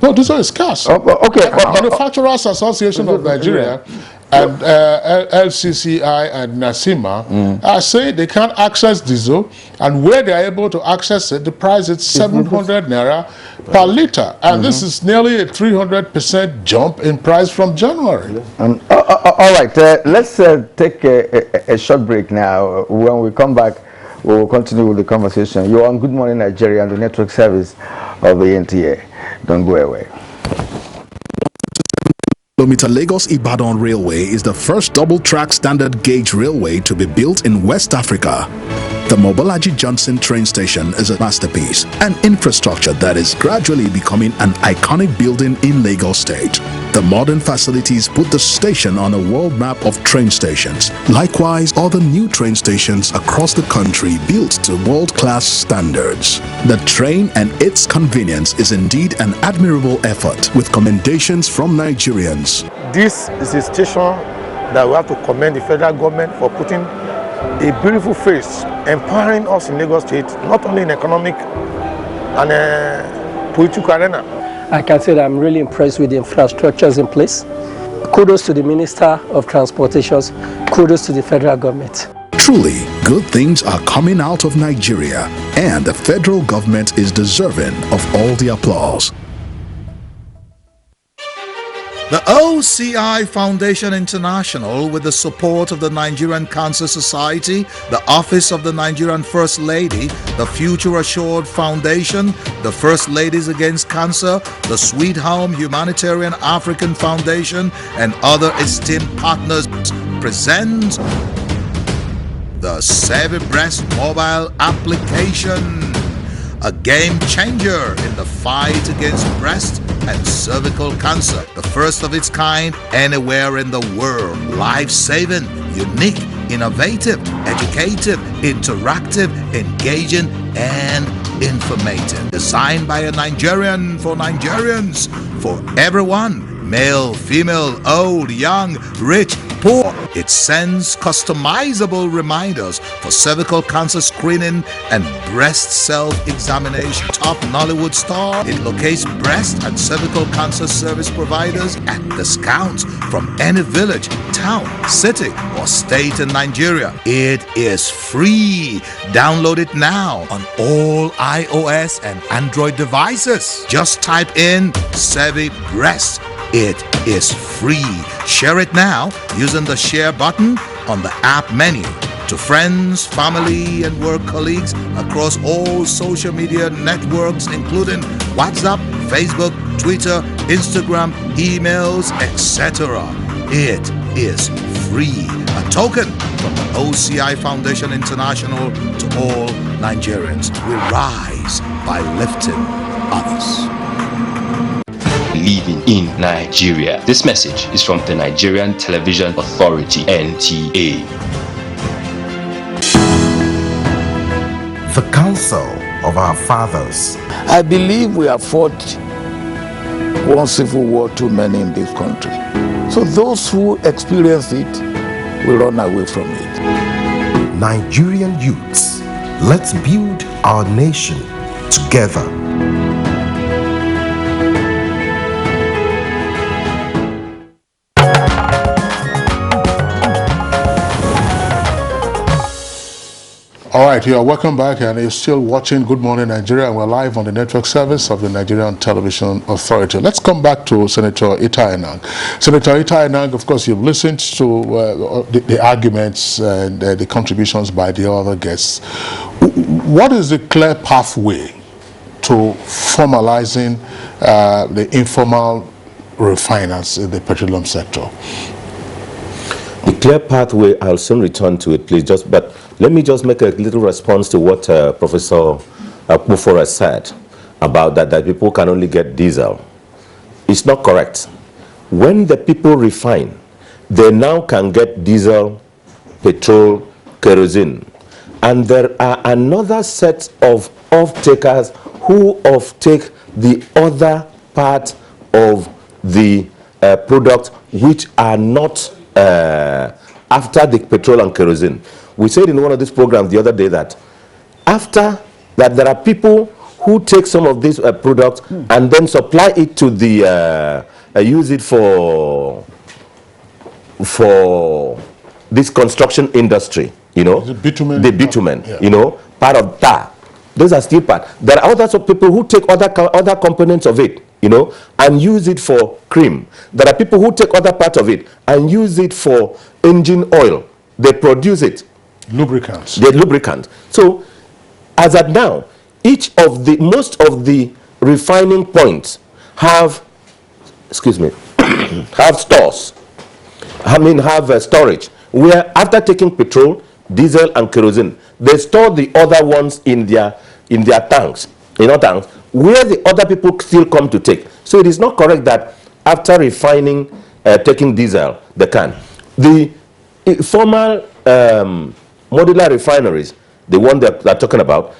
No, diesel is scarce. Okay. Manufacturers Association of Nigeria and LCCI and NASIMA are saying they can't access diesel, and where they are able to access it, the price is 700 naira per liter, and this is nearly a 300% jump in price from January. All right, let's take a short break now. When we come back, we will continue with the conversation. You're on Good Morning Nigeria and the network service of the NTA. Don't go away. Kilometer Lagos-Ibadan Railway is the first double-track standard gauge railway to be built in West Africa. The Mobolaji Johnson train station is a masterpiece, an infrastructure that is gradually becoming an iconic building in Lagos State. The modern facilities put the station on a world map of train stations. Likewise, other new train stations across the country built to world-class standards. The train and its convenience is indeed an admirable effort, with commendations from Nigerians. This is a station that we have to commend the federal government for putting a beautiful face, empowering us in Lagos State, not only in economic and political arena. I can say that I'm really impressed with the infrastructures in place. Kudos to the Minister of Transportations, kudos to the federal government. Truly, good things are coming out of Nigeria, and the federal government is deserving of all the applause. The OCI Foundation International, with the support of the Nigerian Cancer Society, the Office of the Nigerian First Lady, the Future Assured Foundation, the First Ladies Against Cancer, the Sweet Home Humanitarian African Foundation, and other esteemed partners, present the Savvy Breast mobile application. a game changer in the fight against breast and cervical cancer. The first of its kind anywhere in the world. Life-saving, unique, innovative, educative, interactive, engaging, and informative. Designed by a Nigerian for Nigerians, for everyone. Male, female, old, young, rich, poor. It sends customizable reminders for cervical cancer screening and breast self-examination. Top Nollywood star. It locates breast and cervical cancer service providers at discounts from any village, town, city, or state in Nigeria. It is free. Download it now on all iOS and Android devices. Just type in Sevi Breast. It is free. Share it now using the share button on the app menu to friends, family, and work colleagues across all social media networks, including WhatsApp, Facebook, Twitter, Instagram, emails, etc. It is free. A token from the OCI Foundation International to all Nigerians. We rise by lifting others. Living in Nigeria. This message is from the Nigerian Television Authority, NTA. The counsel of our fathers. I believe we have fought one civil war too many in this country. So those who experience it will run away from it. Nigerian youths, let's build our nation together. All right, you are welcome back, and you're still watching Good Morning Nigeria, and we're live on the network service of the Nigerian Television Authority. Let's come back to Senator Itai Enang. Senator Itai Enang, of course, you've listened to the arguments and the contributions by the other guests. What is the clear pathway to formalizing the informal refiners in the petroleum sector? The clear pathway, I'll soon return to it, please. But let me just make a little response to what Professor Akpofora said about that people can only get diesel. It's not correct. When the people refine, they now can get diesel, petrol, kerosene. And there are another set of off-takers who off-take the other part of the product which are not after the petrol and kerosene. We said in one of these programs the other day that after that there are people who take some of these products and then supply it to the use it for this construction industry, you know, the bitumen, yeah. You know, part of tar. Those are still part. There are other people who take other components of it, you know, and use it for cream. There are people who take other part of it and use it for engine oil. They produce it. Lubricants. They're lubricants. So, as at now, most of the refining points have, have stores. Have storage where after taking petrol, diesel, and kerosene, they store the other ones in their tanks, tanks, where the other people still come to take. So it is not correct that after refining, taking diesel, they can. The formal modular refineries, the one that they're talking about,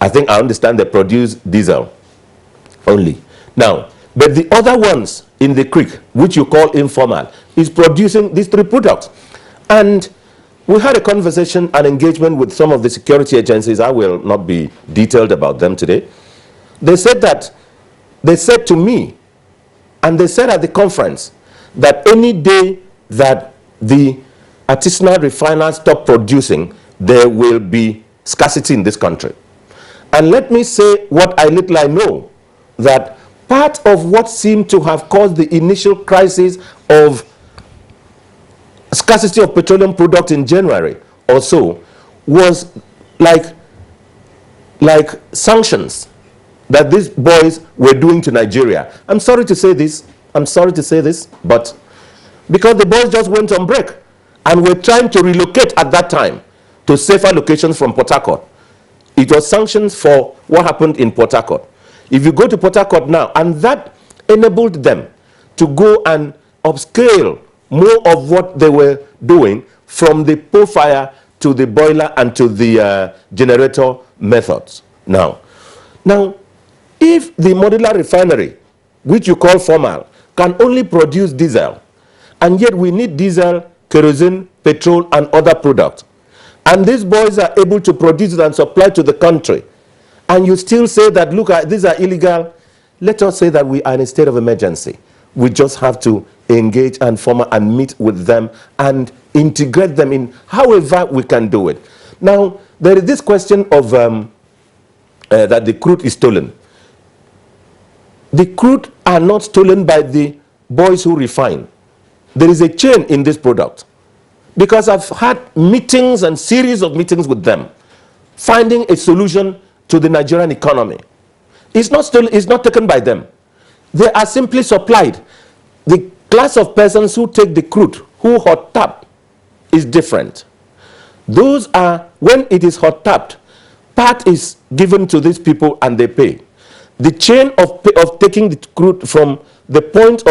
I understand they produce diesel only. Now, but the other ones in the creek, which you call informal, is producing these three products. And we had a conversation and engagement with some of the security agencies. I will not be detailed about them today. They said to me, and they said at the conference, that any day that the artisanal refiners stop producing, there will be scarcity in this country. And let me say what I know, that part of what seemed to have caused the initial crisis of scarcity of petroleum products in January or so was like sanctions that these boys were doing to Nigeria. I'm sorry to say this, but because the boys just went on break and were trying to relocate at that time to safer locations from Port Harcourt. It was sanctions for what happened in Port Harcourt. If you go to Port Harcourt now, and that enabled them to go and upscale more of what they were doing from the pole fire to the boiler and to the generator methods. Now, if the modular refinery, which you call Formal, can only produce diesel, and yet we need diesel, kerosene, petrol, and other products, and these boys are able to produce it and supply to the country, and you still say that, look, these are illegal, let us say that we are in a state of emergency. We just have to engage and form and meet with them and integrate them in however we can do it. Now, there is this question of that the crude is stolen. The crude are not stolen by the boys who refine. There is a chain in this product. Because I've had meetings and series of meetings with them, finding a solution to the Nigerian economy. It's not stolen, it's not taken by them. They are simply supplied. The class of persons who take the crude, who hot tap, is different. Those are, when it is hot tapped, part is given to these people and they pay. The chain of taking the crude from the point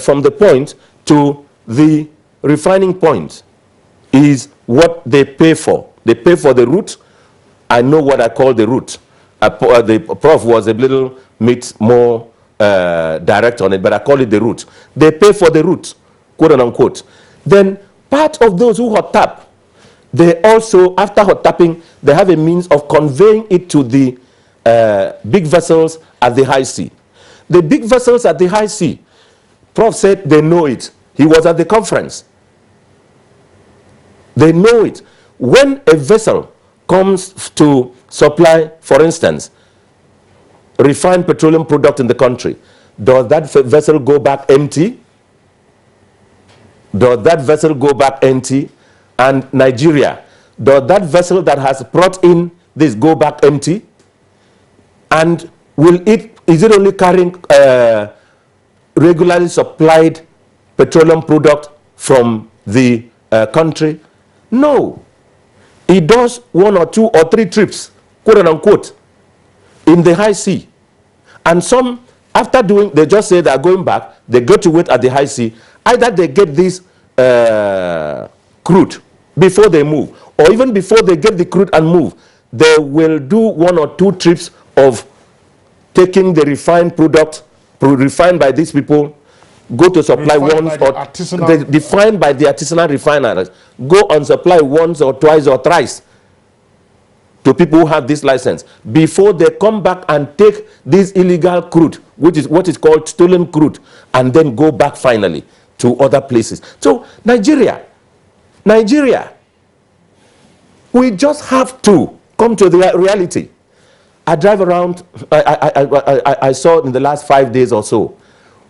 from the point to the refining point is what they pay for. They pay for the route. I know what I call the route. The prof was a little bit more direct on it, but I call it the route. They pay for the route, quote unquote. Then part of those who hot tap, they also, after hot tapping, they have a means of conveying it to the big vessels at the high sea. The big vessels at the high sea, Prof said they know it. He was at the conference. They know it. When a vessel comes to supply, for instance, refined petroleum product in the country, does that vessel go back empty? Does that vessel go back empty? And Nigeria, does that vessel that has brought in this go back empty? And is it only carrying regularly supplied petroleum product from the country? No. It does 1 or 2 or 3 trips, quote unquote, in the high sea. And some, after doing, they just say they are going back, they go to wait at the high sea. Either they get this crude before they move, or even before they get the crude and move, they will do 1 or 2 trips of taking the refined product, refined by these people, go to supply once or defined by the artisanal refiners, go and supply once or twice or thrice to people who have this license before they come back and take this illegal crude, which is what is called stolen crude, and then go back finally to other places. So Nigeria, we just have to come to the reality. I drive around, I saw in the last 5 days or so,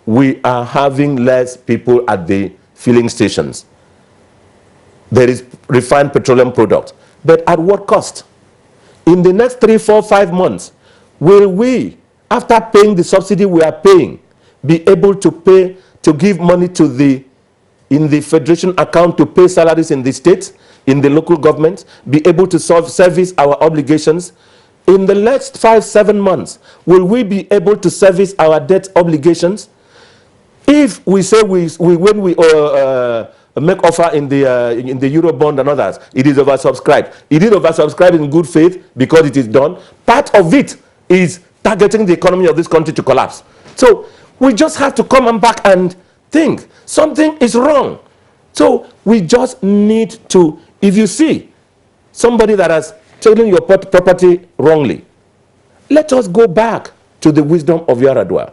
we are having less people at the filling stations. There is refined petroleum product. But at what cost? In the next 3, 4, 5 months, will we, after paying the subsidy we are paying, be able to pay, to give money to in the federation account to pay salaries in the states, in the local government, be able to service our obligations? In the next 5, 7 months, will we be able to service our debt obligations? If we say when we make offer in the Eurobond and others, it is oversubscribed. It is oversubscribed in good faith because it is done. Part of it is targeting the economy of this country to collapse. So we just have to come and back and think something is wrong. So we just need to, if you see somebody that has taken your property wrongly, let us go back to the wisdom of Yaradua.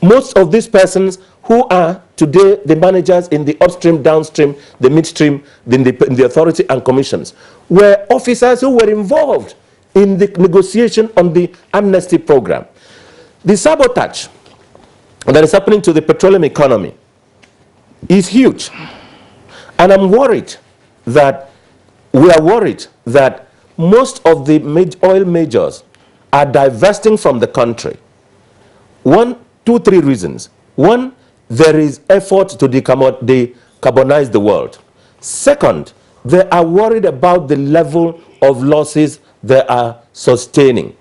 Most of these persons who are today the managers in the upstream, downstream, the midstream, in the authority and commissions, were officers who were involved in the negotiation on the amnesty program. The sabotage that is happening to the petroleum economy is huge. And I'm worried that, we are worried that most of the oil majors are divesting from the country. 1, 2, 3 reasons. 1, there is effort to decarbonize the world. Second, they are worried about the level of losses they are sustaining.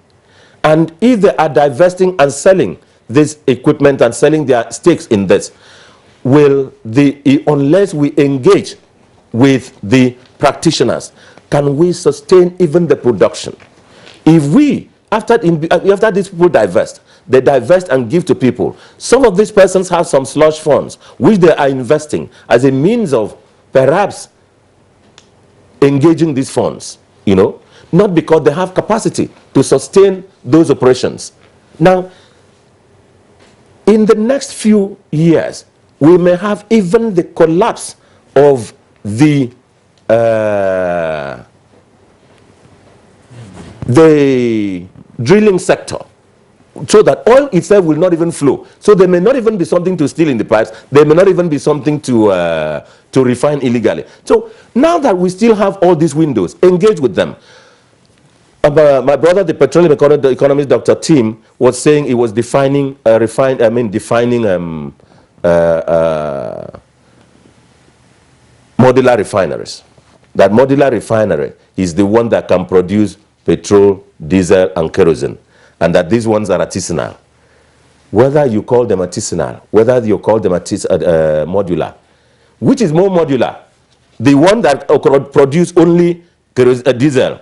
And if they are divesting and selling this equipment and selling their stakes in this, unless we engage with the practitioners, can we sustain even the production? If we, after these people divest, they divest and give to people, some of these persons have some slush funds which they are investing as a means of perhaps engaging these funds, not because they have capacity to sustain those operations. Now, in the next few years, we may have even the collapse of the drilling sector, so that oil itself will not even flow. So there may not even be something to steal in the pipes. There may not even be something to refine illegally. So now that we still have all these windows, engage with them. My brother, the petroleum economist, Dr. Tim, was saying he was defining modular refineries. That modular refinery is the one that can produce petrol, diesel, and kerosene, and that these ones are artisanal. Whether you call them artisanal, whether you call them modular, which is more modular? The one that produce only diesel.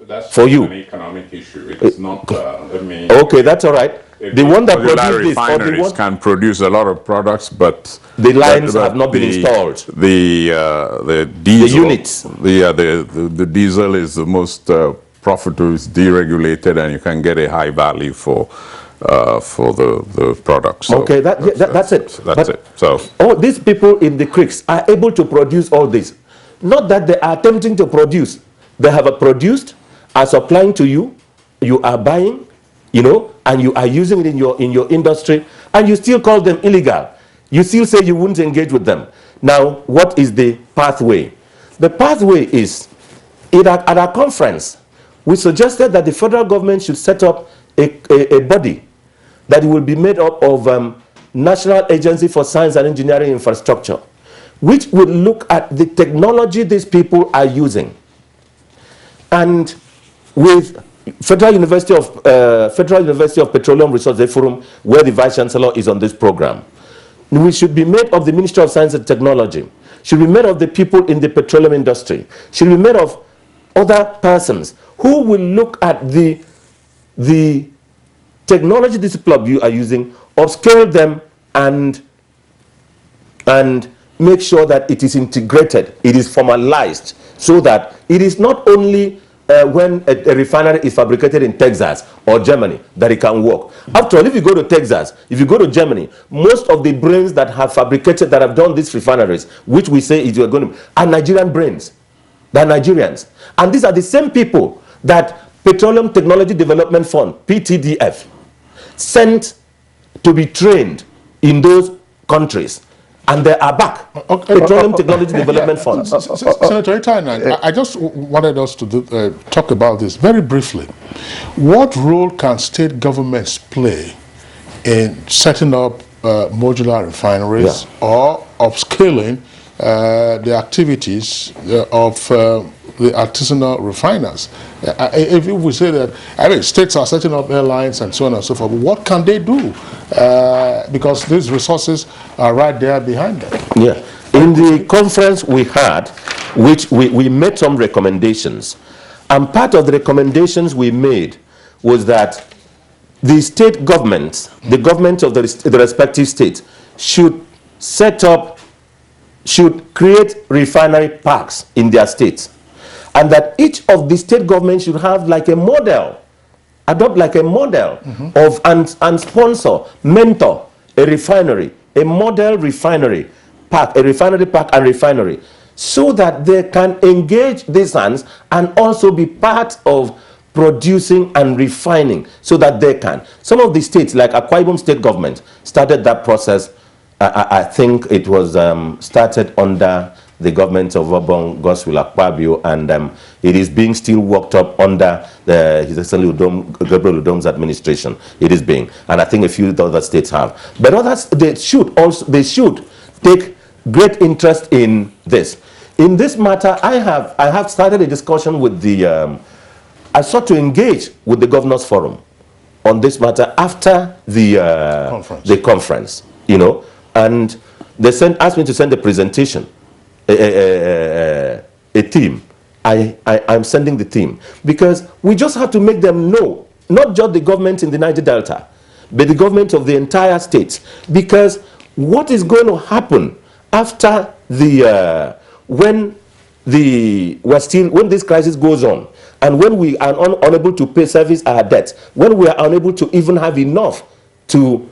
That's for you. An economic issue. It's not. Okay, that's all right. The one that produces this, or the one can produce a lot of products, but the lines have not been installed. The diesel, the units. The diesel is the most profitable. It's deregulated, and you can get a high value for the products. So okay, that's it. That's it. So all these people in the creeks are able to produce all this. Not that they are attempting to produce. They have produced, are supplying to you. You are buying, and you are using it in your industry, and you still call them illegal. You still say you wouldn't engage with them. Now, what is the pathway? The pathway is, at our conference, we suggested that the federal government should set up a body that will be made up of National Agency for Science and Engineering Infrastructure, which will look at the technology these people are using. And with Federal University of Petroleum Resources Forum, where the Vice Chancellor is on this program, we should be made of the Ministry of Science and Technology, should be made of the people in the petroleum industry, should be made of other persons who will look at the technology these people are using, upscale them, and make sure that it is integrated, it is formalized, so that it is not only when a refinery is fabricated in Texas or Germany that it can work. After all, if you go to Texas, if you go to Germany, most of the brains that have fabricated, that have done these refineries, which we say is going to, are Nigerian brains. They're Nigerians. And these are the same people that Petroleum Technology Development Fund, PTDF, sent to be trained in those countries. And they are back. Petroleum Technology Development Fund. Senator Itaina, I just wanted us to talk about this very briefly. What role can state governments play in setting up modular refineries or upscaling the activities of the artisanal refiners? If we say that, states are setting up airlines and so on and so forth, what can they do? Because these resources are right there behind them. Yeah. In the conference we had, which we made some recommendations, and part of the recommendations we made was that the state governments, the government of the respective states, should create refinery parks in their states, and that each of the state governments should have like a model, adopt like a model of and sponsor, mentor a refinery, a model refinery park, a refinery park and refinery, so that they can engage these hands and also be part of producing and refining, so that they can. Some of the states, like Akwa Ibom state government, started that process. I think it was started under the government of Obong Goswill Akpabio, and it is being still worked up under His Excellency Gabriel Udom's administration. It is being, and I think a few other states have. But others, they should take great interest in this. In this matter, I have started a discussion with the I sought to engage with the Governors Forum on this matter after the conference, you know, and they asked me to send a presentation, a team. I'm sending the team because we just have to make them know, not just the government in the Niger Delta, but the government of the entire state, because what is going to happen after when this crisis goes on, and when we are unable to service our debts, when we are unable to even have enough to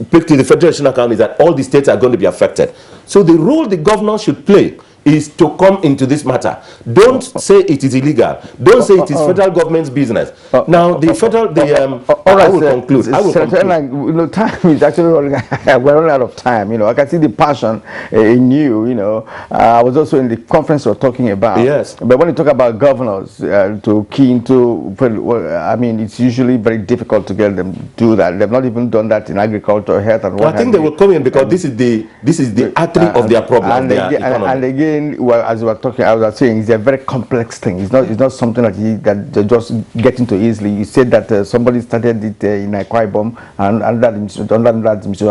pick to the federation account, is that all the states are going to be affected. So the role the governor should play is to come into this matter. Don't say it is illegal. Don't say it is federal government's business. Now, the federal, I will conclude. You know, time is actually running. We're running out of time. You know, I can see the passion in you. You know, I was also in the conference we're talking about. Yes. But when you talk about governors to key into, I mean, it's usually very difficult to get them to do that. They've not even done that in agriculture, health, and what. I think they will come in because this is the artery of their problem, their economy. And again, well, as we were talking, I was saying, it's a very complex thing. It's not something that they just get into easily. You said that somebody started it in Akwa Ibom, and that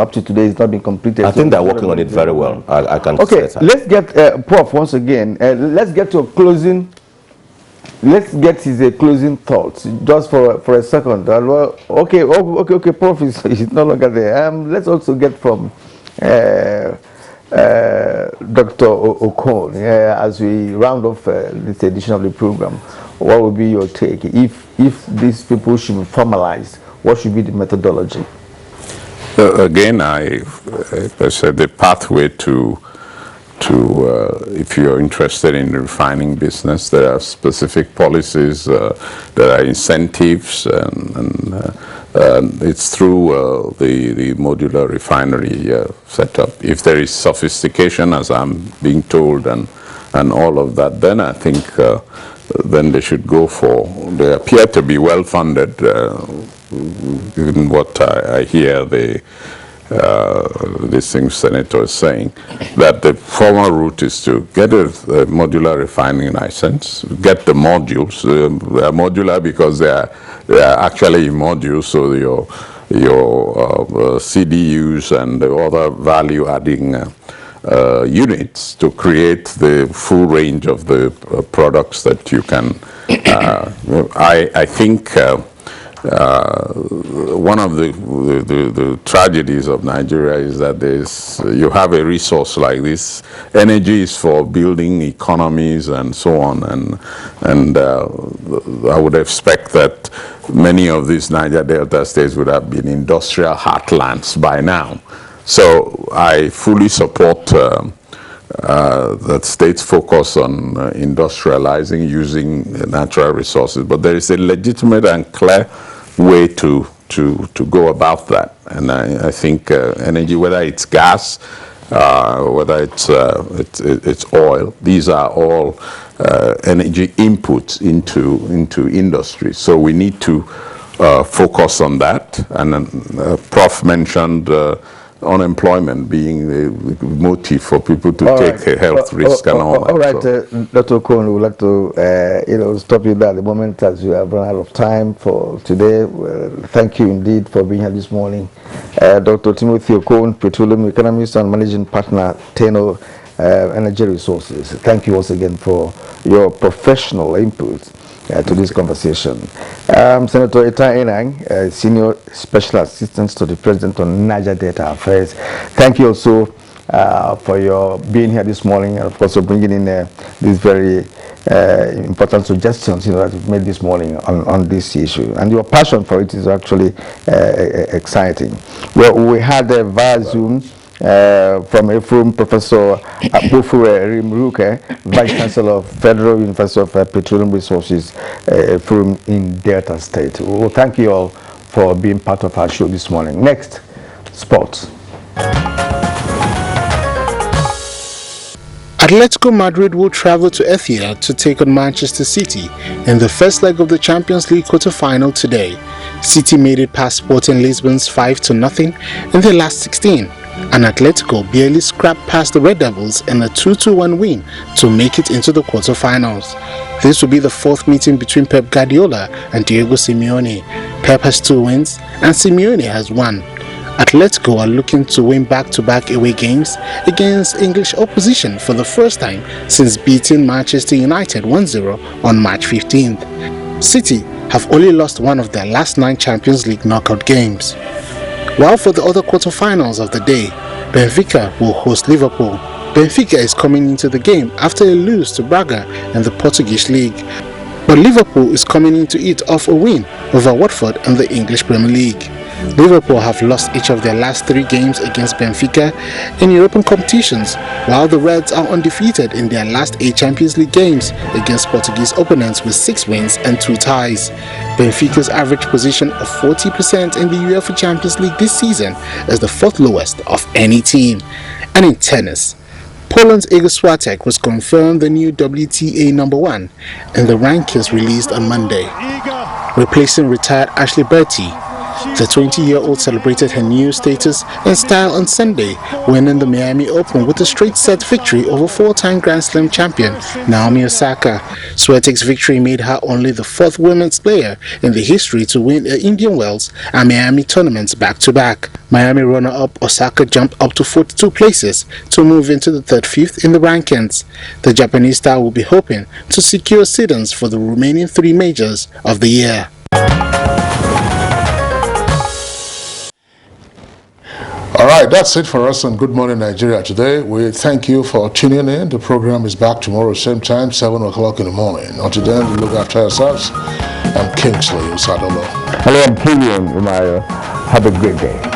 up to today it's not been completed. I think they're working on it very well. I can okay, say that. let's get Prof once again. Let's get to a closing. Let's get his closing thoughts just for a second. Okay, Prof is no longer there. Let's also get from Dr. Okon, as we round off this edition of the program. What would be your take? If these people should be formalized, what should be the methodology? Again, I said the pathway to if you're interested in the refining business, there are specific policies, there are incentives, and it's through the modular refinery setup. If there is sophistication, as I'm being told, and all of that, then I think then they should go for. They appear to be well funded, given what I hear this thing Senator is saying, that the formal route is to get a modular refining license, get the modules. They are modular because they are actually modules, so your CDUs and the other value-adding units to create the full range of the products that you can. I think. One of the tragedies of Nigeria is that you have a resource like this. Energy is for building economies and so on, and I would expect that many of these Niger Delta states would have been industrial heartlands by now. So I fully support that states focus on industrializing using natural resources, but there is a legitimate and clear way to go about that. And I think energy, whether it's gas, whether it's oil, these are all energy inputs into industry. So we need to focus on that. And Prof mentioned unemployment being the motive for people to take a health risk and all that. All right, Dr. Okon, we would like to stop you there at the moment as we have run out of time for today. Thank you indeed for being here this morning. Dr. Timothy Okon, Petroleum Economist and Managing Partner, Tenor Energy Resources. Thank you once again for your professional input to this conversation. Senator Eta Enang, Senior Special Assistant to the President on Niger Delta Affairs. Thank you also for your being here this morning, and of course for bringing in these very important suggestions that you've made this morning on this issue. And your passion for it is actually exciting. Well, we had via Zoom from EFRUM, Professor Abufure Rimruke, Vice Chancellor of Federal University of Petroleum Resources, EFRUM in Delta State. Well, thank you all for being part of our show this morning. Next, sports. Atletico Madrid will travel to Etihad to take on Manchester City in the first leg of the Champions League quarter-final today. City made it past Sporting Lisbon's 5-0 in their last 16, and Atletico barely scraped past the Red Devils in a 2-1 win to make it into the quarterfinals. This will be the fourth meeting between Pep Guardiola and Diego Simeone. Pep has 2 wins and Simeone has 1. Atletico are looking to win back-to-back away games against English opposition for the first time since beating Manchester United 1-0 on March 15th. City have only lost one of their last 9 Champions League knockout games. While for the other quarterfinals of the day, Benfica will host Liverpool. Benfica is coming into the game after a lose to Braga in the Portuguese League, but Liverpool is coming into it off a win over Watford in the English Premier League. Liverpool have lost each of their last 3 games against Benfica in European competitions, while the Reds are undefeated in their last 8 Champions League games against Portuguese opponents with 6 wins and 2 ties. Benfica's average position of 40% in the UEFA Champions League this season is the 4th lowest of any team. And in tennis, Poland's Iga Swiatek was confirmed the new WTA #1 in the rankings released on Monday, replacing retired Ashley Barty. The 20-year-old celebrated her new status in style on Sunday, winning the Miami Open with a straight-set victory over 4-time Grand Slam champion Naomi Osaka. Swiatek's victory made her only the 4th women's player in the history to win the Indian Wells and Miami tournaments back-to-back. Miami runner-up Osaka jumped up to 42 places to move into the 35th in the rankings. The Japanese star will be hoping to secure sit-ins for the remaining 3 majors of the year. All right, that's it for us on Good Morning Nigeria today. We thank you for tuning in. The program is back tomorrow, same time, 7 o'clock in the morning. Until then, look after yourselves. I'm Kingsley Usadolo. Hello, I'm Killian Umayo. Have a great day.